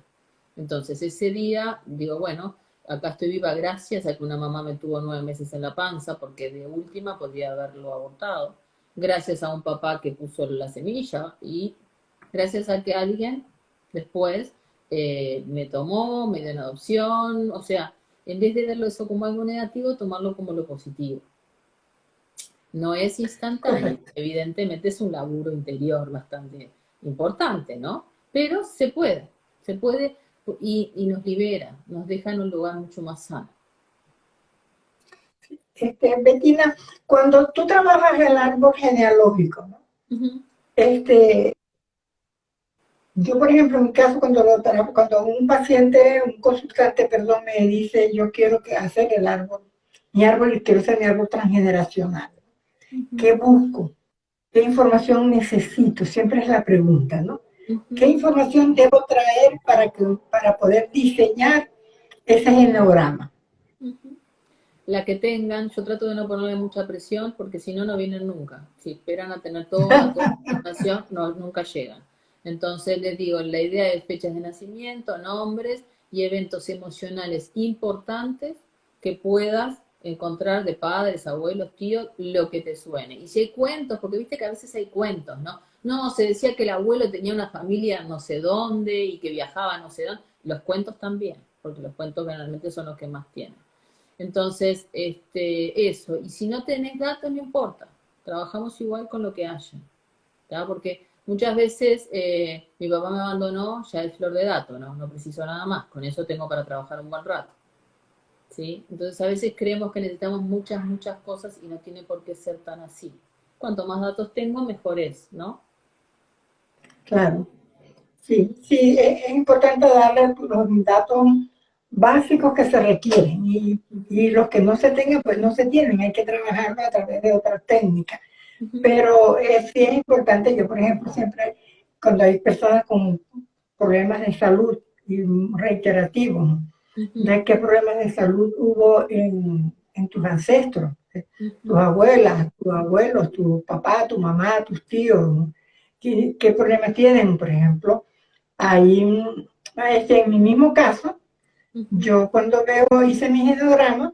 Entonces, ese día, digo, bueno, acá estoy viva gracias a que una mamá me tuvo 9 meses en la panza, porque de última podría haberlo abortado. Gracias a un papá que puso la semilla y gracias a que alguien después me tomó, me dio en adopción, o sea, en vez de verlo eso como algo negativo, tomarlo como lo positivo. No es instantáneo, Correcto. evidentemente es un laburo interior bastante importante, ¿no? Pero se puede y nos libera, nos deja en un lugar mucho más sano. Bettina, cuando tú trabajas el árbol genealógico, ¿no? Ujú. Yo, por ejemplo, en mi caso, cuando un paciente, un consultante, perdón, me dice, yo quiero hacer mi árbol, y quiero hacer mi árbol transgeneracional. ¿Qué Ujú. busco? ¿Qué información necesito? Siempre es la pregunta, ¿no? ¿Qué Ujú. información debo traer para poder diseñar ese genograma? Ujú. La que tengan, yo trato de no ponerle mucha presión porque si no, no vienen nunca. Si esperan a tener toda la información, no, nunca llegan. Entonces les digo, la idea es fechas de nacimiento, nombres y eventos emocionales importantes que puedas encontrar de padres, abuelos, tíos, lo que te suene. Y si hay cuentos, porque viste que a veces hay cuentos, ¿no? No, se decía que el abuelo tenía una familia no sé dónde y que viajaba no sé dónde. Los cuentos también, porque los cuentos generalmente son los que más tienen. Entonces, eso. Y si no tenés datos, no importa. Trabajamos igual con lo que haya. ¿Tá? Porque muchas veces mi papá me abandonó, ya es flor de dato, ¿no? No preciso nada más. Con eso tengo para trabajar un buen rato. ¿Sí? Entonces, a veces creemos que necesitamos muchas, muchas cosas y no tiene por qué ser tan así. Cuanto más datos tengo, mejor es, ¿no? Claro, sí, sí, es importante darle los datos básicos que se requieren y los que no se tengan, pues no se tienen, hay que trabajarlo a través de otras técnicas. Ujú. Pero sí es importante, yo por ejemplo siempre, cuando hay personas con problemas de salud y reiterativos, Ujú. de qué problemas de salud hubo en tus ancestros, tus Ujú. abuelas, tus abuelos, tu papá, tu mamá, tus tíos, qué problemas tienen, por ejemplo. Ahí, en mi mismo caso, Ujú. yo cuando hice mi genograma,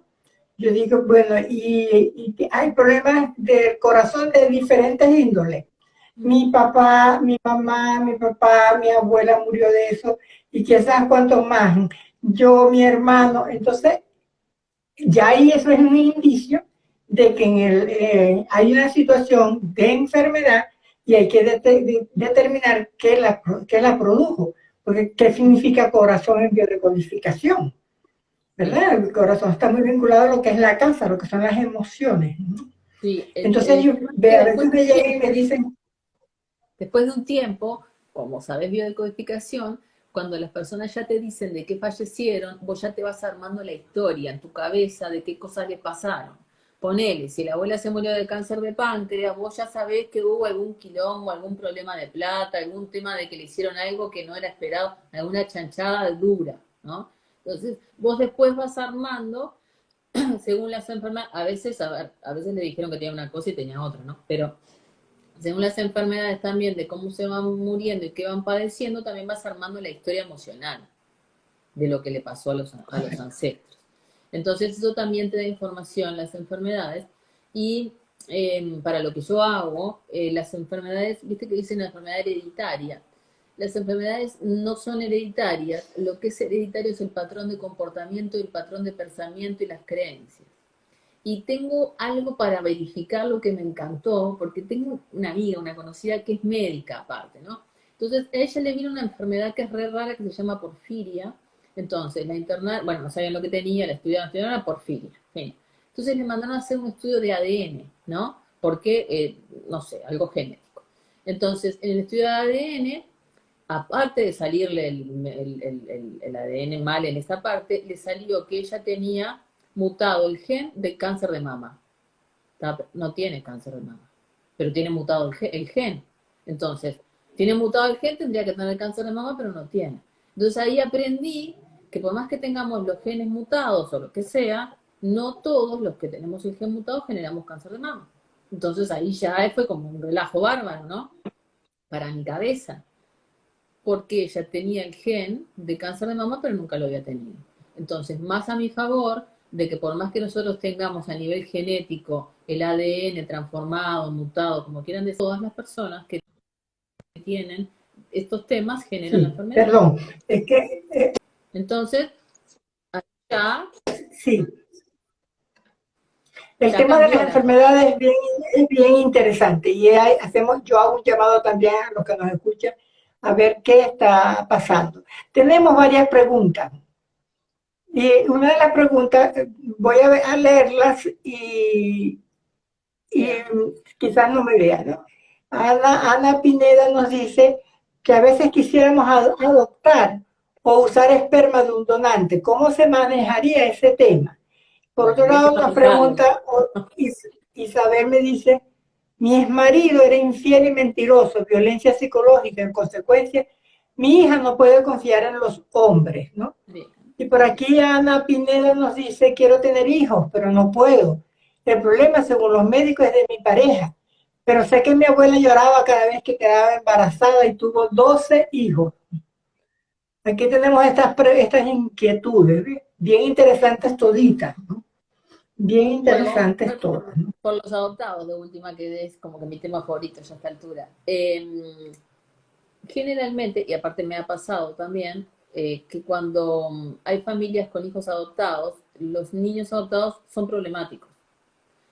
yo digo, bueno, y hay problemas del corazón de diferentes índoles. Mi Ujú. papá, mi mamá, mi papá, mi abuela murió de eso, y quizás cuántos más. Yo, mi hermano, entonces, ya ahí eso es un indicio de que hay una situación de enfermedad y hay que determinar qué la produjo. Porque, ¿qué significa corazón en biodecodificación? Sí, ¿Verdad? El corazón está muy vinculado a lo que es la casa, a lo que son las emociones, ¿no? sí. Entonces, Que a veces después de me un llegan y me tiempo, dicen, después de un tiempo, como sabes biodecodificación, cuando las personas ya te dicen de qué fallecieron, vos ya te vas armando la historia en tu cabeza de qué cosas les pasaron. Ponele, si la abuela se murió de cáncer de páncreas, vos ya sabés que hubo algún quilombo, algún problema de plata, algún tema de que le hicieron algo que no era esperado, alguna chanchada dura, ¿no? Entonces, vos después vas armando según las enfermedades, a veces, a ver, a veces le dijeron que tenía una cosa y tenía otra, ¿no? Pero según las enfermedades también, de cómo se van muriendo y qué van padeciendo, también vas armando la historia emocional de lo que le pasó a los ancestros. Entonces eso también te da información, las enfermedades, y para lo que yo hago, las enfermedades, viste que dicen la enfermedad hereditaria, las enfermedades no son hereditarias, lo que es hereditario es el patrón de comportamiento, el patrón de pensamiento y las creencias. Y tengo algo para verificar lo que me encantó, porque tengo una amiga, una conocida que es médica aparte, ¿no? Entonces, a ella le vino una enfermedad que es re rara, que se llama porfiria. Entonces, la interna, bueno, no sabían lo que tenía, la estudiaron era porfiria. Bien. Entonces le mandaron a hacer un estudio de ADN, ¿no? Porque, no sé, algo genético. Entonces, en el estudio de ADN, aparte de salirle el ADN mal en esa parte, le salió que ella tenía mutado el gen del cáncer de mama. No tiene cáncer de mama, pero tiene mutado el gen. Entonces, tiene mutado el gen, tendría que tener cáncer de mama, pero no tiene. Entonces ahí aprendí que por más que tengamos los genes mutados o lo que sea, no todos los que tenemos el gen mutado generamos cáncer de mama. Entonces ahí ya fue como un relajo bárbaro, ¿no? Para mi cabeza, porque ella tenía el gen de cáncer de mama, pero nunca lo había tenido. Entonces, más a mi favor de que por más que nosotros tengamos a nivel genético el ADN transformado, mutado, como quieran decir, todas las personas que tienen estos temas generan la sí, enfermedad. perdón, es que Entonces, ya, sí, el ya tema de las cambió la cosa. enfermedades es bien interesante y yo hago un llamado también a los que nos escuchan a ver qué está pasando. Tenemos varias preguntas. Y una de las preguntas, voy a leerlas y quizás no me vean, ¿no? Ana Pineda nos dice que a veces quisiéramos adoptar o usar esperma de un donante. ¿Cómo se manejaría ese tema? Por Bueno, otro hay que lado, nos manejarlo. pregunta Isabel, me dice, mi exmarido era infiel y mentiroso, violencia psicológica, en consecuencia, mi hija no puede confiar en los hombres, ¿no? Bien, Y por aquí Ana Pineda nos dice, quiero tener hijos, pero no puedo. El problema, según los médicos, es de mi pareja. Pero sé que mi abuela lloraba cada vez que quedaba embarazada y tuvo 12 hijos. Aquí tenemos estas inquietudes, ¿sí? Bien interesantes toditas, ¿no? Bien bueno, vamos a interesantes ver todas, ¿no? por los adoptados, de última, que es como que mi tema favorito ya a esta altura. Generalmente, y aparte me ha pasado también, que cuando hay familias con hijos adoptados, los niños adoptados son problemáticos.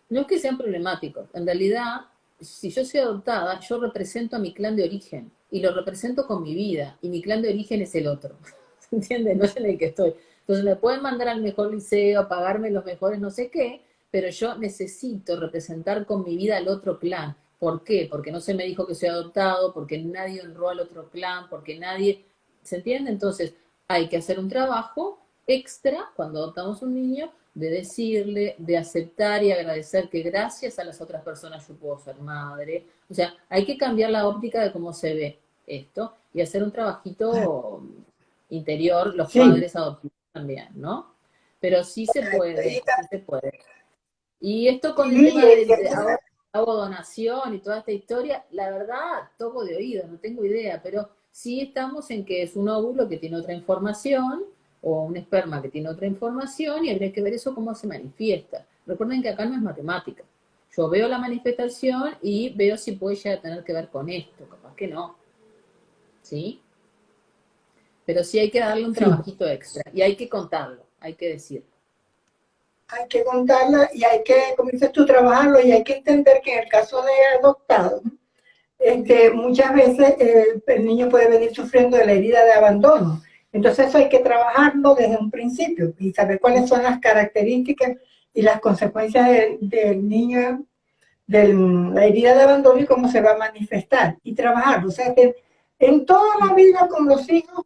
No es que sean problemáticos, en realidad, si yo soy adoptada, yo represento a mi clan de origen y lo represento con mi vida, y mi clan de origen es el otro. ¿Se entiende? No es en el que estoy. Entonces me pueden mandar al mejor liceo, pagarme los mejores no sé qué, pero yo necesito representar con mi vida al otro clan. ¿Por qué? Porque no se me dijo que soy adoptado, porque nadie honró al otro clan, porque nadie... ¿Se entiende? Entonces hay que hacer un trabajo extra cuando adoptamos un niño de decirle, de aceptar y agradecer que gracias a las otras personas yo puedo ser madre. O sea, hay que cambiar la óptica de cómo se ve esto y hacer un trabajito interior, los Sí, padres adoptivos también, ¿no? Pero sí se correcto. puede, sí se puede. Y esto con el Y tema de ahora hago donación y toda esta historia, la verdad, toco de oído, no tengo idea, pero sí estamos en que es un óvulo que tiene otra información o un esperma que tiene otra información y habría que ver eso cómo se manifiesta. Recuerden que acá no es matemática. Yo veo la manifestación y veo si puede llegar a tener que ver con esto, capaz que no, ¿sí? Pero sí hay que darle un sí, trabajito extra y hay que contarlo, hay que decirlo. hay que contarla y hay que, como dices tú, trabajarlo y hay que entender que en el caso de adoptados, muchas veces el niño puede venir sufriendo de la herida de abandono. Entonces eso hay que trabajarlo desde un principio y saber cuáles son las características y las consecuencias del niño, de la herida de abandono y cómo se va a manifestar y trabajarlo. O sea que en toda la vida con los hijos,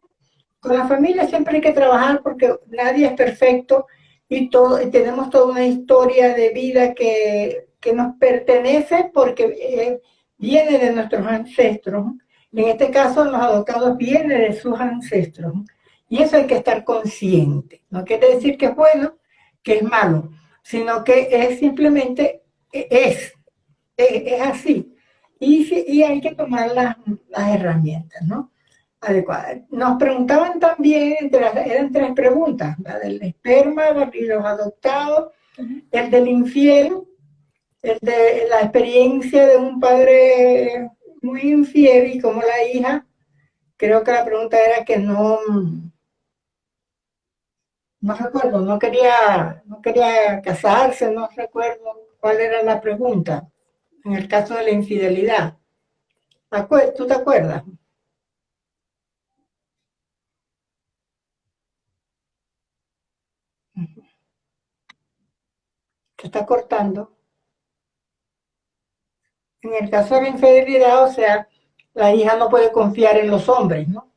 con la familia siempre hay que trabajar porque nadie es perfecto y tenemos toda una historia de vida que nos pertenece porque viene de nuestros ancestros. En este caso, los adoptados vienen de sus ancestros. Y eso hay que estar consciente. No quiere decir que es bueno, que es malo, sino que es simplemente, es así. Y hay que tomar las herramientas, ¿no? Adecuadas. Nos preguntaban también, eran tres preguntas, la del esperma y los adoptados, el del infiel, el de la experiencia de un padre muy infiel y como la hija, creo que la pregunta era que no recuerdo, no quería casarse, no recuerdo cuál era la pregunta en el caso de la infidelidad. ¿Tú te acuerdas? Se está cortando. En el caso de la infidelidad, o sea, la hija no puede confiar en los hombres, ¿no?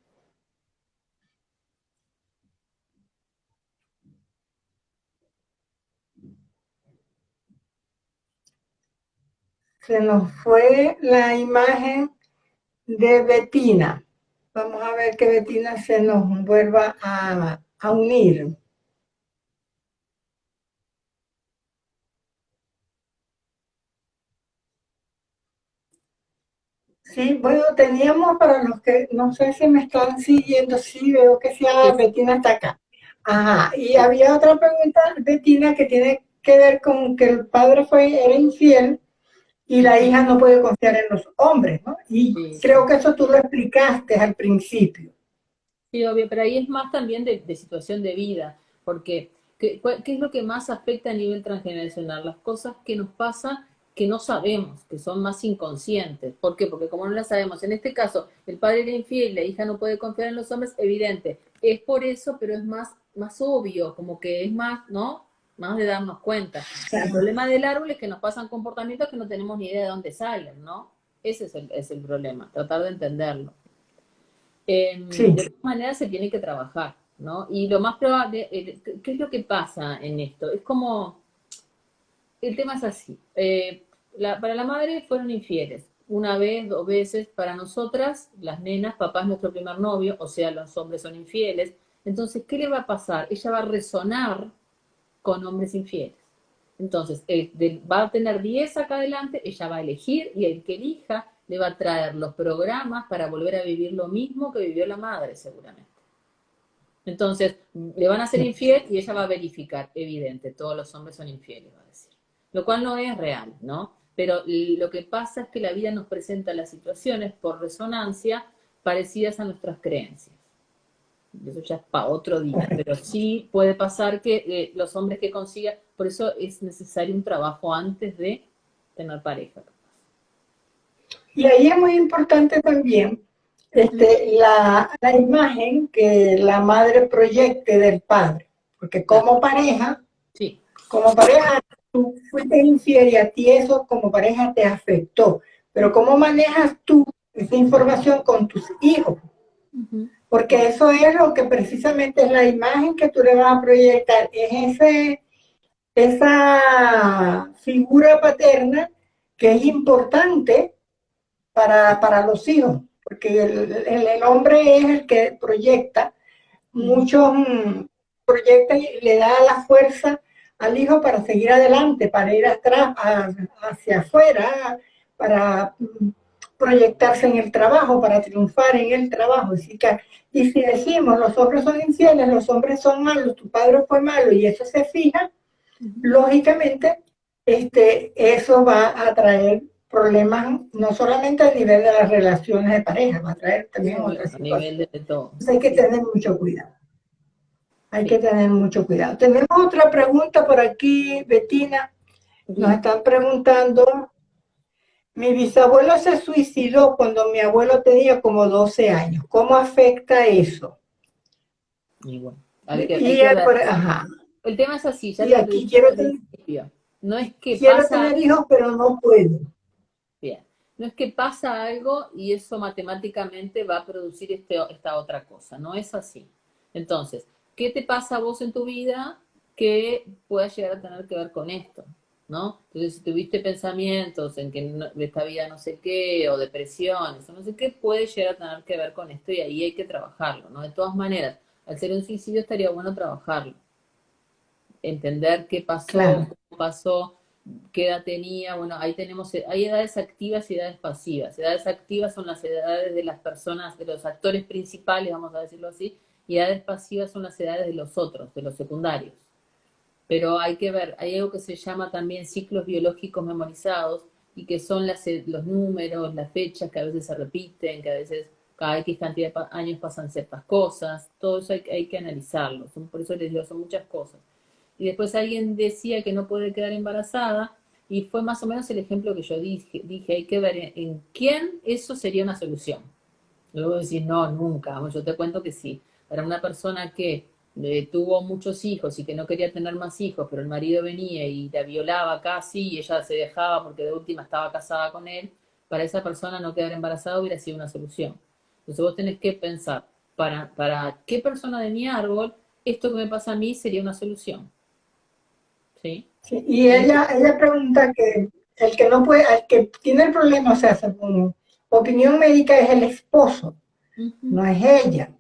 Se nos fue la imagen de Betina. Vamos a ver que Betina se nos vuelva a unir. Sí, bueno, teníamos para los que no sé si me están siguiendo, sí, veo que sí, Sí, Betina está acá. Ajá, y sí, había otra pregunta, Betina, que tiene que ver con que el padre era infiel y la hija no puede confiar en los hombres, ¿no? Y sí, creo sí. que eso tú lo explicaste al principio. Sí, obvio, pero ahí es más también de situación de vida, porque ¿qué es lo que más afecta a nivel transgeneracional? Las cosas que nos pasan que no sabemos, que son más inconscientes. ¿Por qué? Porque como no las sabemos, en este caso, el padre era infiel y la hija no puede confiar en los hombres, evidente. Es por eso, pero es más obvio, como que es más, ¿no? Más de darnos cuenta. El problema del árbol es que nos pasan comportamientos que no tenemos ni idea de dónde salen, ¿no? Ese es el problema, tratar de entenderlo. Sí, De todas maneras se tiene que trabajar, ¿no? Y lo más probable, ¿qué es lo que pasa en esto? Es como, el tema es así, para la madre fueron infieles, una vez, dos veces, para nosotras, las nenas, papá es nuestro primer novio, o sea, los hombres son infieles, entonces, ¿qué le va a pasar? Ella va a resonar con hombres infieles. Entonces, va a tener 10 acá adelante, ella va a elegir y el que elija le va a traer los programas para volver a vivir lo mismo que vivió la madre, seguramente. Entonces, le van a ser infiel y ella va a verificar, evidente, todos los hombres son infieles, va a decir. Lo cual no es real, ¿no? Pero lo que pasa es que la vida nos presenta las situaciones por resonancia parecidas a nuestras creencias. Eso ya es para otro día, pero sí puede pasar que los hombres que consigan, por eso es necesario un trabajo antes de tener pareja. y ahí es muy importante también la imagen que la madre proyecte del padre, porque Sí, como pareja, tú fuiste infiel y a ti eso como pareja te afectó, pero ¿cómo manejas tú esa información con tus hijos? Porque eso es lo que precisamente es la imagen que tú le vas a proyectar, es esa figura paterna que es importante para los hijos, porque el hombre es el que proyecta, muchos proyecta y le da la fuerza al hijo para seguir adelante, para ir atrás, hacia afuera, para proyectarse en el trabajo, para triunfar en el trabajo. Así que, y si decimos los hombres son infieles, los hombres son malos, tu padre fue malo y eso se fija, lógicamente eso va a traer problemas no solamente a nivel de las relaciones de pareja, va a traer también otras a nivel situaciones. de todo. Entonces hay que tener mucho cuidado. Hay que Sí. tener mucho cuidado. Tenemos otra pregunta por aquí, Betina. Nos Bien. están preguntando, mi bisabuelo se suicidó cuando mi abuelo tenía como 12 años. ¿Cómo afecta eso? Y bueno, hay Y, que ver. ajá, El tema es así, ya y te lo aquí dije al principio. No es que quiero pasa, tener hijos, pero no puedo. bien, no es que pasa algo y eso matemáticamente va a producir esta otra cosa, no es así. Entonces, ¿qué te pasa a vos en tu vida que pueda llegar a tener que ver con esto? ¿No? Entonces, si tuviste pensamientos en que de esta vida no sé qué, o depresiones, o no sé qué, puede llegar a tener que ver con esto y ahí hay que trabajarlo, ¿no? De todas maneras, al ser un suicidio estaría bueno trabajarlo, entender qué pasó, Claro, cómo pasó, qué edad tenía. Bueno, ahí tenemos, hay edades activas y edades pasivas. Edades activas son las edades de las personas, de los actores principales, vamos a decirlo así, y edades pasivas son las edades de los otros, de los secundarios. Pero hay que ver, hay algo que se llama también ciclos biológicos memorizados, y que son los números, las fechas que a veces se repiten, que a veces cada X cantidad de años pasan ciertas cosas, todo eso hay que analizarlo. Por eso les digo, son muchas cosas. Y después alguien decía que no puede quedar embarazada, y fue más o menos el ejemplo que yo dije, hay que ver en quién eso sería una solución. Luego decís, no, nunca. Vamos, yo te cuento que sí. Para una persona que tuvo muchos hijos y que no quería tener más hijos, pero el marido venía y la violaba casi y ella se dejaba porque de última estaba casada con él, para esa persona no quedar embarazada hubiera sido una solución. Entonces vos tenés que pensar, para qué persona de mi árbol esto que me pasa a mí sería una solución. ¿Sí? sí. Y Y ella pregunta que el que no puede, el que tiene el problema, o sea, según opinión médica, es el esposo, ujú, no es ella. sí,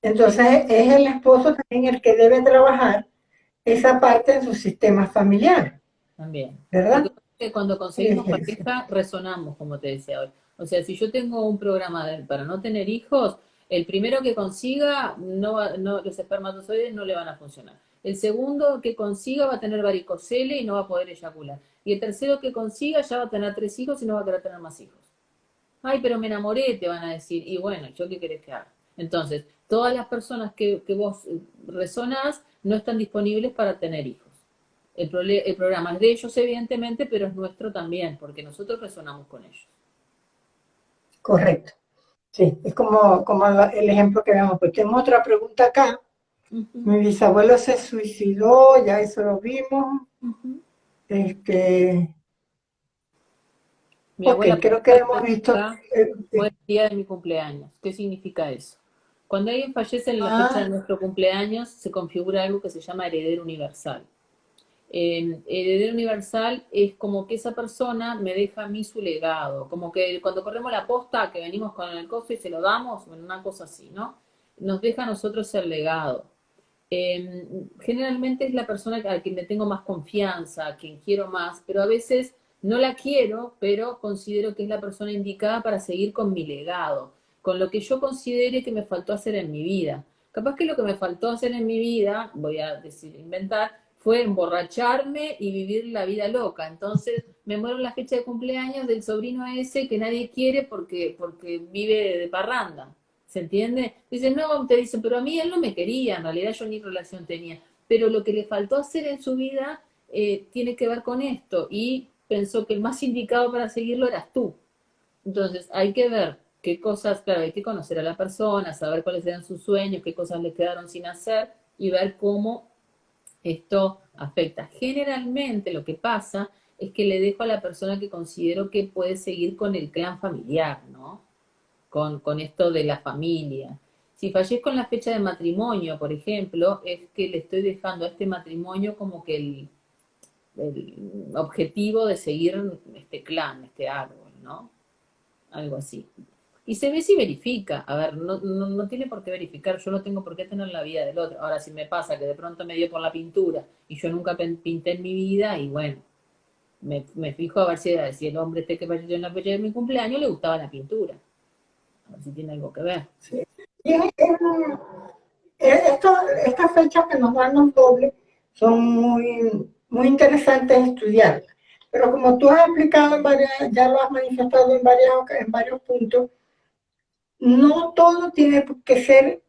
Entonces es el esposo también el que debe trabajar esa parte en su sistema familiar, también. Lo que ¿verdad? pasa es que cuando conseguimos Es eso. pareja, resonamos, como te decía hoy. O sea, si yo tengo un programa para no tener hijos, el primero que consiga, los espermatozoides no le van a funcionar. El segundo que consiga va a tener varicocele y no va a poder eyacular. Y el tercero que consiga ya va a tener 3 hijos y no va a querer tener más hijos. Ay, pero me enamoré, te van a decir. Y bueno, ¿yo qué querés que haga? Entonces, todas las personas que vos resonás no están disponibles para tener hijos. El programa es de ellos, evidentemente, pero es nuestro también, porque nosotros resonamos con ellos. Correcto. Sí, es como el ejemplo que veamos. Pues tengo otra pregunta acá. Mi bisabuelo se suicidó, ya eso lo vimos. Este, Mi ok, abuela creo que hemos visto. fue el día de mi cumpleaños. ¿Qué significa eso? Cuando alguien fallece en la fecha de Ah, nuestro cumpleaños, se configura algo que se llama heredero universal. Heredero universal es como que esa persona me deja a mí su legado, como que cuando corremos la posta, que venimos con el coso y se lo damos, bueno, una cosa así, ¿no? Nos deja a nosotros el legado. Generalmente es la persona a quien le tengo más confianza, a quien quiero más, pero a veces no la quiero, pero considero que es la persona indicada para seguir con mi legado, con lo que yo considere que me faltó hacer en mi vida. Capaz que lo que me faltó hacer en mi vida, voy a decir, inventar, fue emborracharme y vivir la vida loca. Entonces me muero en la fecha de cumpleaños del sobrino ese que nadie quiere porque vive de parranda. ¿Se entiende? Dicen, no, te dicen, pero a mí él no me quería, en realidad yo ni relación tenía. Pero lo que le faltó hacer en su vida tiene que ver con esto. Y pensó que el más indicado para seguirlo eras tú. Entonces hay que ver qué cosas, claro, hay que conocer a la persona, saber cuáles eran sus sueños, qué cosas le quedaron sin hacer y ver cómo esto afecta. Generalmente lo que pasa es que le dejo a la persona que considero que puede seguir con el clan familiar, ¿no? Con esto de la familia. Si fallezco en la fecha de matrimonio, por ejemplo, es que le estoy dejando a este matrimonio como que el objetivo de seguir este clan, este árbol, ¿no? Algo así. Y se ve si verifica. A ver, no tiene por qué verificar. Yo no tengo por qué tener la vida del otro. Ahora, si me pasa que de pronto me dio por la pintura y yo nunca pinté en mi vida, y bueno, me fijo a ver si el hombre este que falleció en la fecha de mi cumpleaños le gustaba la pintura. A ver si tiene algo que ver. sí. Y estas fechas que nos dan los dobles son muy interesantes de estudiar. Pero como tú has explicado ya lo has manifestado en varios puntos, no todo tiene que ser,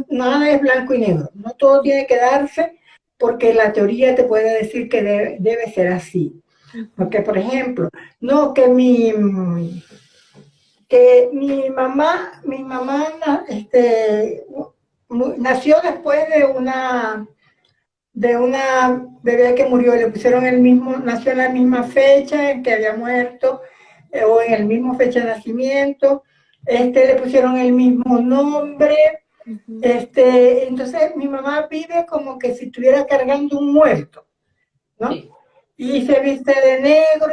nada es blanco y negro, no todo tiene que darse porque la teoría te puede decir que debe ser así. Porque, por ejemplo, no, que mi mamá nació después de una bebé que murió, le pusieron nació en la misma fecha en que había muerto, o en el mismo fecha de nacimiento, le pusieron el mismo nombre, entonces mi mamá vive como que si estuviera cargando un muerto, ¿no? Sí. Y se viste de negro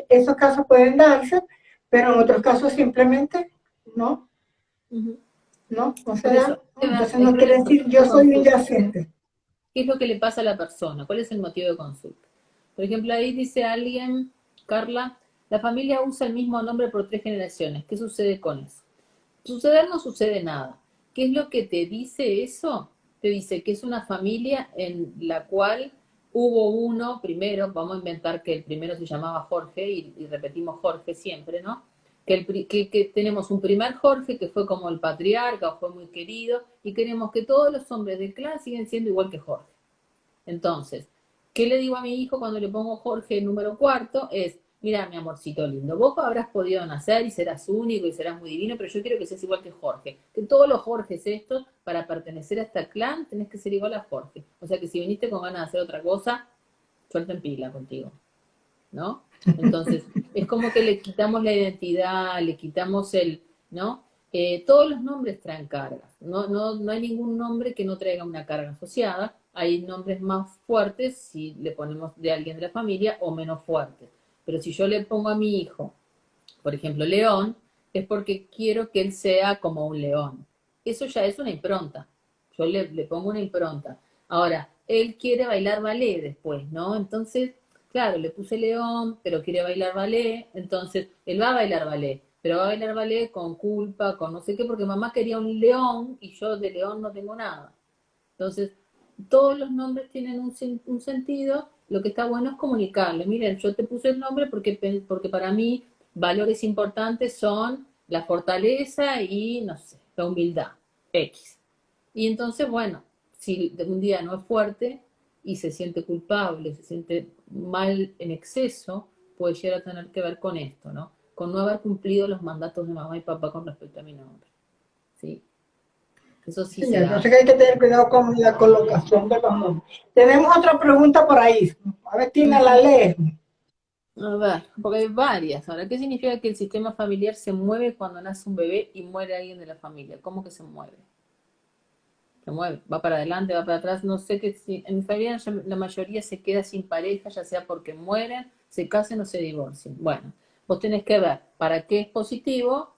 esos casos pueden darse, pero en otros casos simplemente no, no se Por eso da, ¿no? Entonces hay no que ver quiere el decir motivo yo de soy un consulta. yacente. ¿Qué es lo que le pasa a la persona? ¿Cuál es el motivo de consulta? Por ejemplo, ahí dice alguien, Carla, la familia usa el mismo nombre por 3 generaciones. ¿Qué sucede con eso? Suceder no sucede nada. ¿Qué es lo que te dice eso? Te dice que es una familia en la cual hubo uno primero, vamos a inventar que el primero se llamaba Jorge y repetimos Jorge siempre, ¿no? Que tenemos un primer Jorge que fue como el patriarca o fue muy querido y queremos que todos los hombres del clan siguen siendo igual que Jorge. Entonces, ¿qué le digo a mi hijo cuando le pongo Jorge número cuarto? Es, mira, mi amorcito lindo, vos habrás podido nacer y serás único y serás muy divino, pero yo quiero que seas igual que Jorge. Que todos los Jorges estos, para pertenecer a este clan, tenés que ser igual a Jorge. O sea que si viniste con ganas de hacer otra cosa, suelta en pila contigo, ¿no? Entonces, es como que le quitamos la identidad, le quitamos ¿no? Todos los nombres traen cargas. No hay ningún nombre que no traiga una carga asociada. Hay nombres más fuertes si le ponemos de alguien de la familia o menos fuertes. Pero si yo le pongo a mi hijo, por ejemplo, León, es porque quiero que él sea como un león. Eso ya es una impronta. Yo le pongo una impronta. Ahora, él quiere bailar ballet después, ¿no? Entonces, claro, le puse león, pero quiere bailar ballet, entonces él va a bailar ballet, pero va a bailar ballet con culpa, con no sé qué, porque mamá quería un león y yo de león no tengo nada. Entonces, todos los nombres tienen un sentido, lo que está bueno es comunicarle, miren, yo te puse el nombre porque para mí valores importantes son la fortaleza y, no sé, la humildad, X. Y entonces, bueno, si un día no es fuerte, y se siente culpable, se siente mal en exceso, puede llegar a tener que ver con esto, ¿no? Con no haber cumplido los mandatos de mamá y papá con respecto a mi nombre, ¿sí? Eso sí Sí, se da. entonces hay que tener cuidado con la colocación de los nombres. Tenemos otra pregunta por ahí. A ver, Tina, la lee. A ver, porque hay varias. Ahora, ¿qué significa que el sistema familiar se mueve cuando nace un bebé y muere alguien de la familia? ¿Cómo que se mueve? Se mueve, va para adelante, va para atrás. No sé qué. Si, en mi familia la mayoría se queda sin pareja, ya sea porque mueren, se casen o se divorcien. Bueno, vos tenés que ver para qué es positivo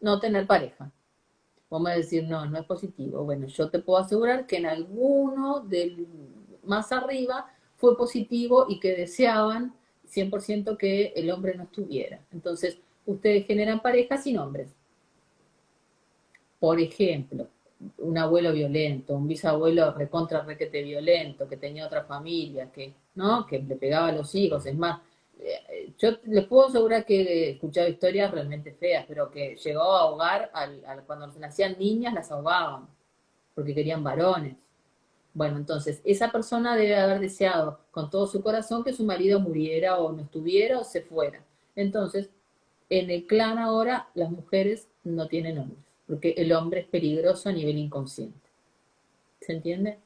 no tener pareja. Vamos a decir, no, no es positivo. Bueno, yo te puedo asegurar que en alguno del más arriba fue positivo y que deseaban 100% que el hombre no estuviera. Entonces, ustedes generan parejas sin hombres. Por ejemplo, un abuelo violento, un bisabuelo recontra requete violento, que tenía otra familia, que, ¿no? Que le pegaba a los hijos. Es más, yo les puedo asegurar que he escuchado historias realmente feas, pero que llegó a ahogar, cuando nacían niñas las ahogaban, porque querían varones. Bueno, entonces, esa persona debe haber deseado con todo su corazón que su marido muriera o no estuviera o se fuera. Entonces, en el clan ahora las mujeres no tienen hombres, porque el hombre es peligroso a nivel inconsciente. ¿Se entiende?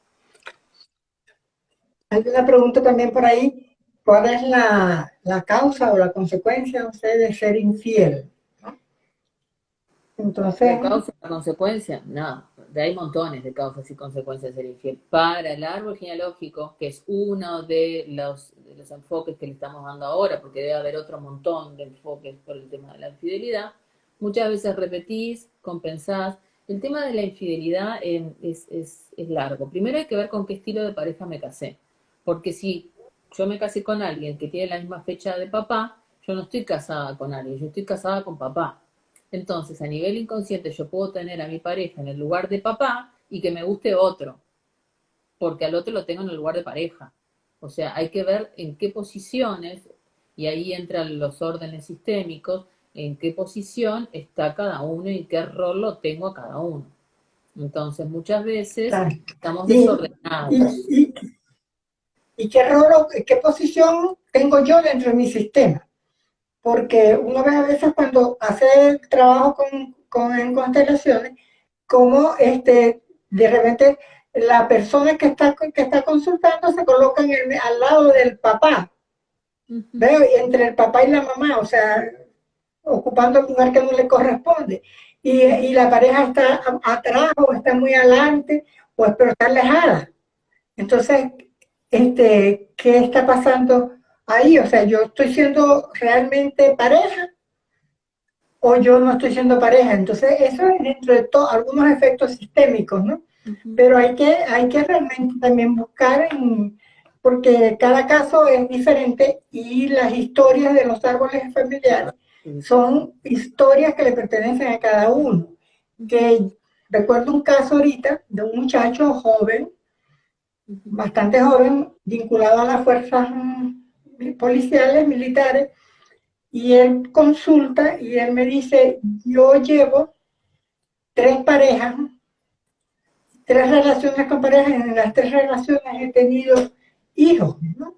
Hay una pregunta también por ahí. ¿Cuál es la causa o la consecuencia, no sé, de ser infiel? Entonces, La causa y la consecuencia, no, hay montones de causas y consecuencias de ser infiel. Para el árbol genealógico, que es uno de los enfoques que le estamos dando ahora, porque debe haber otro montón de enfoques por el tema de la infidelidad, muchas veces repetís, compensás. El tema de la infidelidad es largo. Primero hay que ver con qué estilo de pareja me casé. Porque si yo me casé con alguien que tiene la misma fecha de papá, yo no estoy casada con alguien, yo estoy casada con papá. Entonces, a nivel inconsciente, yo puedo tener a mi pareja en el lugar de papá y que me guste otro, porque al otro lo tengo en el lugar de pareja. O sea, hay que ver en qué posiciones, y ahí entran los órdenes sistémicos, en qué posición está cada uno y qué rol lo tengo a cada uno. Entonces, muchas veces claro. estamos ¿Y, desordenados. y, y, y qué rol, qué posición tengo yo dentro de mi sistema? Porque uno ve a veces cuando hace el trabajo en constelaciones, como de repente la persona que está consultando se coloca al lado del papá, veo, entre el papá y la mamá, o sea, ocupando el lugar que no le corresponde. Y la pareja está atrás o está muy adelante, pues, pero está alejada. Entonces, ¿qué está pasando ahí? O sea, yo estoy siendo realmente pareja o yo no estoy siendo pareja. Entonces, eso es dentro de algunos efectos sistémicos, ¿no? Pero hay que realmente también buscar, porque cada caso es diferente y las historias de los árboles familiares son historias que le pertenecen a cada uno. Que recuerdo un caso ahorita de un muchacho joven, bastante joven, vinculado a las fuerzas policiales, militares, y él consulta y él me dice, yo llevo 3 parejas, 3 relaciones con parejas, en las 3 relaciones he tenido hijos, ¿no?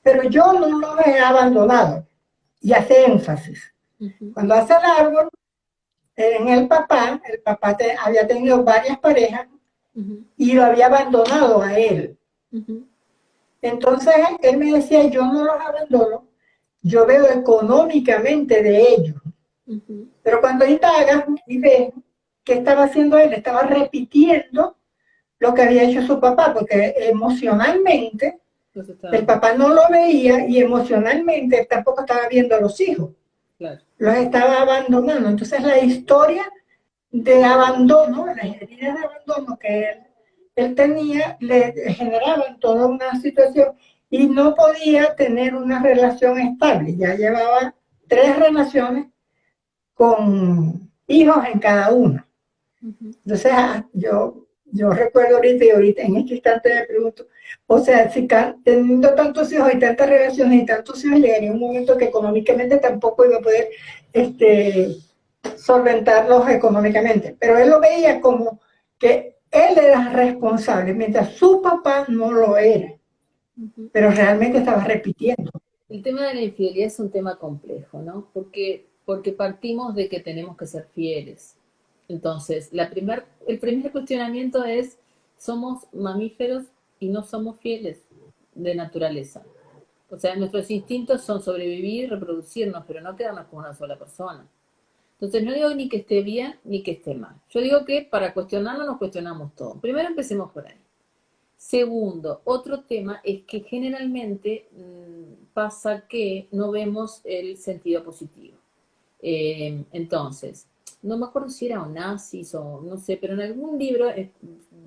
Pero yo no los he abandonado, y hace énfasis. Cuando hace el árbol, en el papá había tenido varias parejas y lo había abandonado a él. Entonces él me decía, yo no los abandono, yo veo económicamente de ellos. Pero cuando indagas y ves qué estaba haciendo él, estaba repitiendo lo que había hecho su papá, porque emocionalmente el papá no lo veía y emocionalmente él tampoco estaba viendo a los hijos. Claro. Los estaba abandonando. Entonces la historia de abandono, las heridas de abandono que él tenía, le generaban toda una situación y no podía tener una relación estable. Ya llevaba 3 relaciones con hijos en cada una. Entonces, yo recuerdo ahorita, en este instante me pregunto, o sea, si teniendo tantos hijos y tantas relaciones y tantos hijos, llegaría un momento que económicamente tampoco iba a poder solventarlos económicamente. Pero él lo veía como que él era responsable, mientras su papá no lo era, pero realmente estaba repitiendo. El tema de la infidelidad es un tema complejo, ¿no? Porque partimos de que tenemos que ser fieles. Entonces, el primer cuestionamiento es, ¿somos mamíferos y no somos fieles de naturaleza? O sea, nuestros instintos son sobrevivir, reproducirnos, pero no quedarnos con una sola persona. Entonces, no digo ni que esté bien ni que esté mal. Yo digo que para cuestionarlo nos cuestionamos todo. Primero empecemos por ahí. Segundo, otro tema es que generalmente pasa que no vemos el sentido positivo. Entonces, no me acuerdo si era Onassis o no sé, pero en algún libro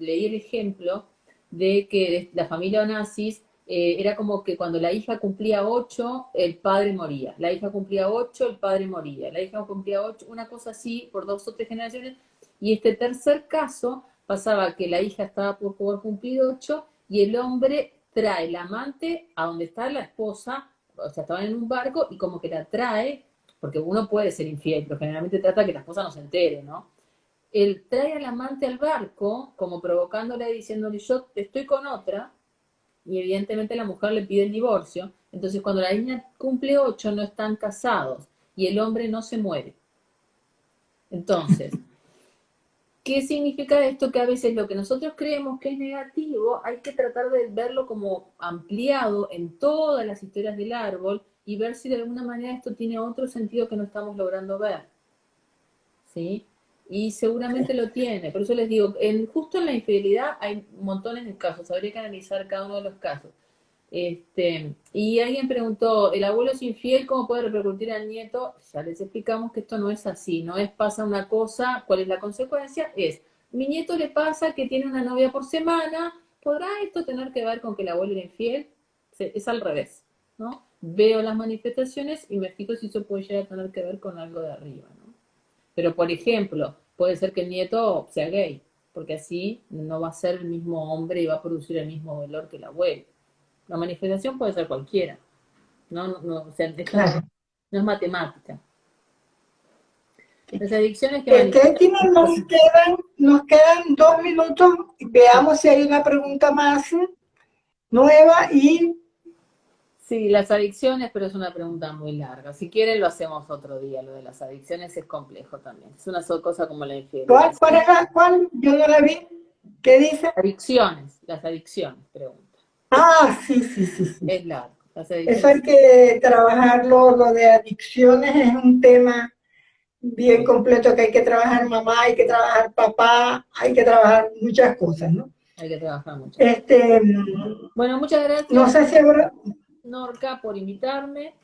leí el ejemplo de que la familia Onassis era como que cuando la hija cumplía 8, el padre moría. La hija cumplía 8, el padre moría. La hija cumplía 8, una cosa así por 2 o 3 generaciones. Y este tercer caso pasaba que la hija estaba por cumplir 8 y el hombre trae la amante a donde está la esposa, o sea, estaban en un barco y como que la trae, porque uno puede ser infiel, pero generalmente trata que la esposa no se entere, ¿no? Él trae al amante al barco, como provocándole, diciéndole, yo estoy con otra, y evidentemente la mujer le pide el divorcio. Entonces, cuando la niña cumple 8, no están casados, y el hombre no se muere. Entonces, ¿qué significa esto? Que a veces lo que nosotros creemos que es negativo, hay que tratar de verlo como ampliado en todas las historias del árbol y ver si de alguna manera esto tiene otro sentido que no estamos logrando ver. ¿Sí? Y seguramente lo tiene. Por eso les digo, justo en la infidelidad hay montones de casos, habría que analizar cada uno de los casos. Y alguien preguntó, ¿el abuelo es infiel? ¿Cómo puede repercutir al nieto? Ya les explicamos que esto no es así, no es pasa una cosa, ¿cuál es la consecuencia? Es, mi nieto le pasa que tiene una novia por semana, ¿podrá esto tener que ver con que el abuelo era infiel? Es al revés, ¿no? Veo las manifestaciones y me fijo si eso puede llegar a tener que ver con algo de arriba, ¿no? Pero, por ejemplo, puede ser que el nieto sea gay, porque así no va a ser el mismo hombre y va a producir el mismo dolor que el abuelo. La manifestación puede ser cualquiera. O sea, esto Claro. no es matemática. Las adicciones que manifiestan. Tina, nos quedan 2 minutos. Veamos si hay una pregunta más nueva y Sí, las adicciones, pero es una pregunta muy larga. Si quieren lo hacemos otro día. Lo de las adicciones es complejo también. Es una cosa como la infidelidad. ¿cuál? Yo no la vi. ¿Qué dice? Adicciones, las adicciones, pregunta. Ah, sí, sí, sí, sí. Es largo. Las Eso adicciones. hay que trabajarlo, lo de adicciones es un tema bien completo que hay que trabajar mamá, hay que trabajar papá, hay que trabajar muchas cosas, ¿no? Hay que trabajar mucho. Este, Bueno, muchas no gracias, sé si habrá... Norca, por invitarme.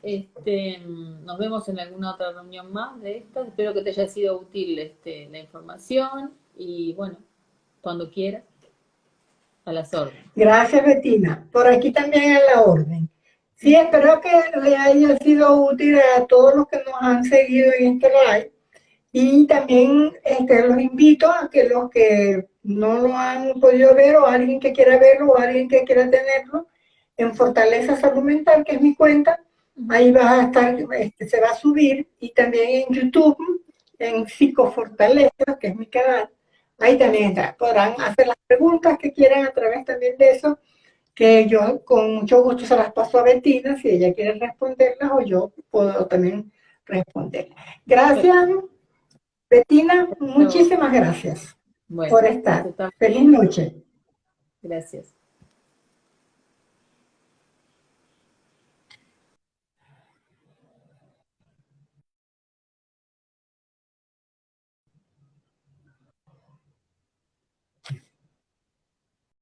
Nos vemos en alguna otra reunión más de estas. Espero que te haya sido útil la información. Y bueno, cuando quieras, a las órdenes. Gracias, Betina. Por aquí también en la orden. Sí, espero que le haya sido útil a todos los que nos han seguido en este live. Y también los invito a que los que no lo han podido ver o alguien que quiera verlo o alguien que quiera tenerlo en Fortaleza Salud Mental, que es mi cuenta, ahí va a estar, se va a subir, y también en YouTube, en Psicofortaleza, que es mi canal, ahí también está. Podrán hacer las preguntas que quieran a través también de eso, que yo con mucho gusto se las paso a Bettina si ella quiere responderlas o yo puedo también responderlas. Gracias. Bettina, muchísimas gracias Bueno, por estar. usted también. Feliz noche. Gracias.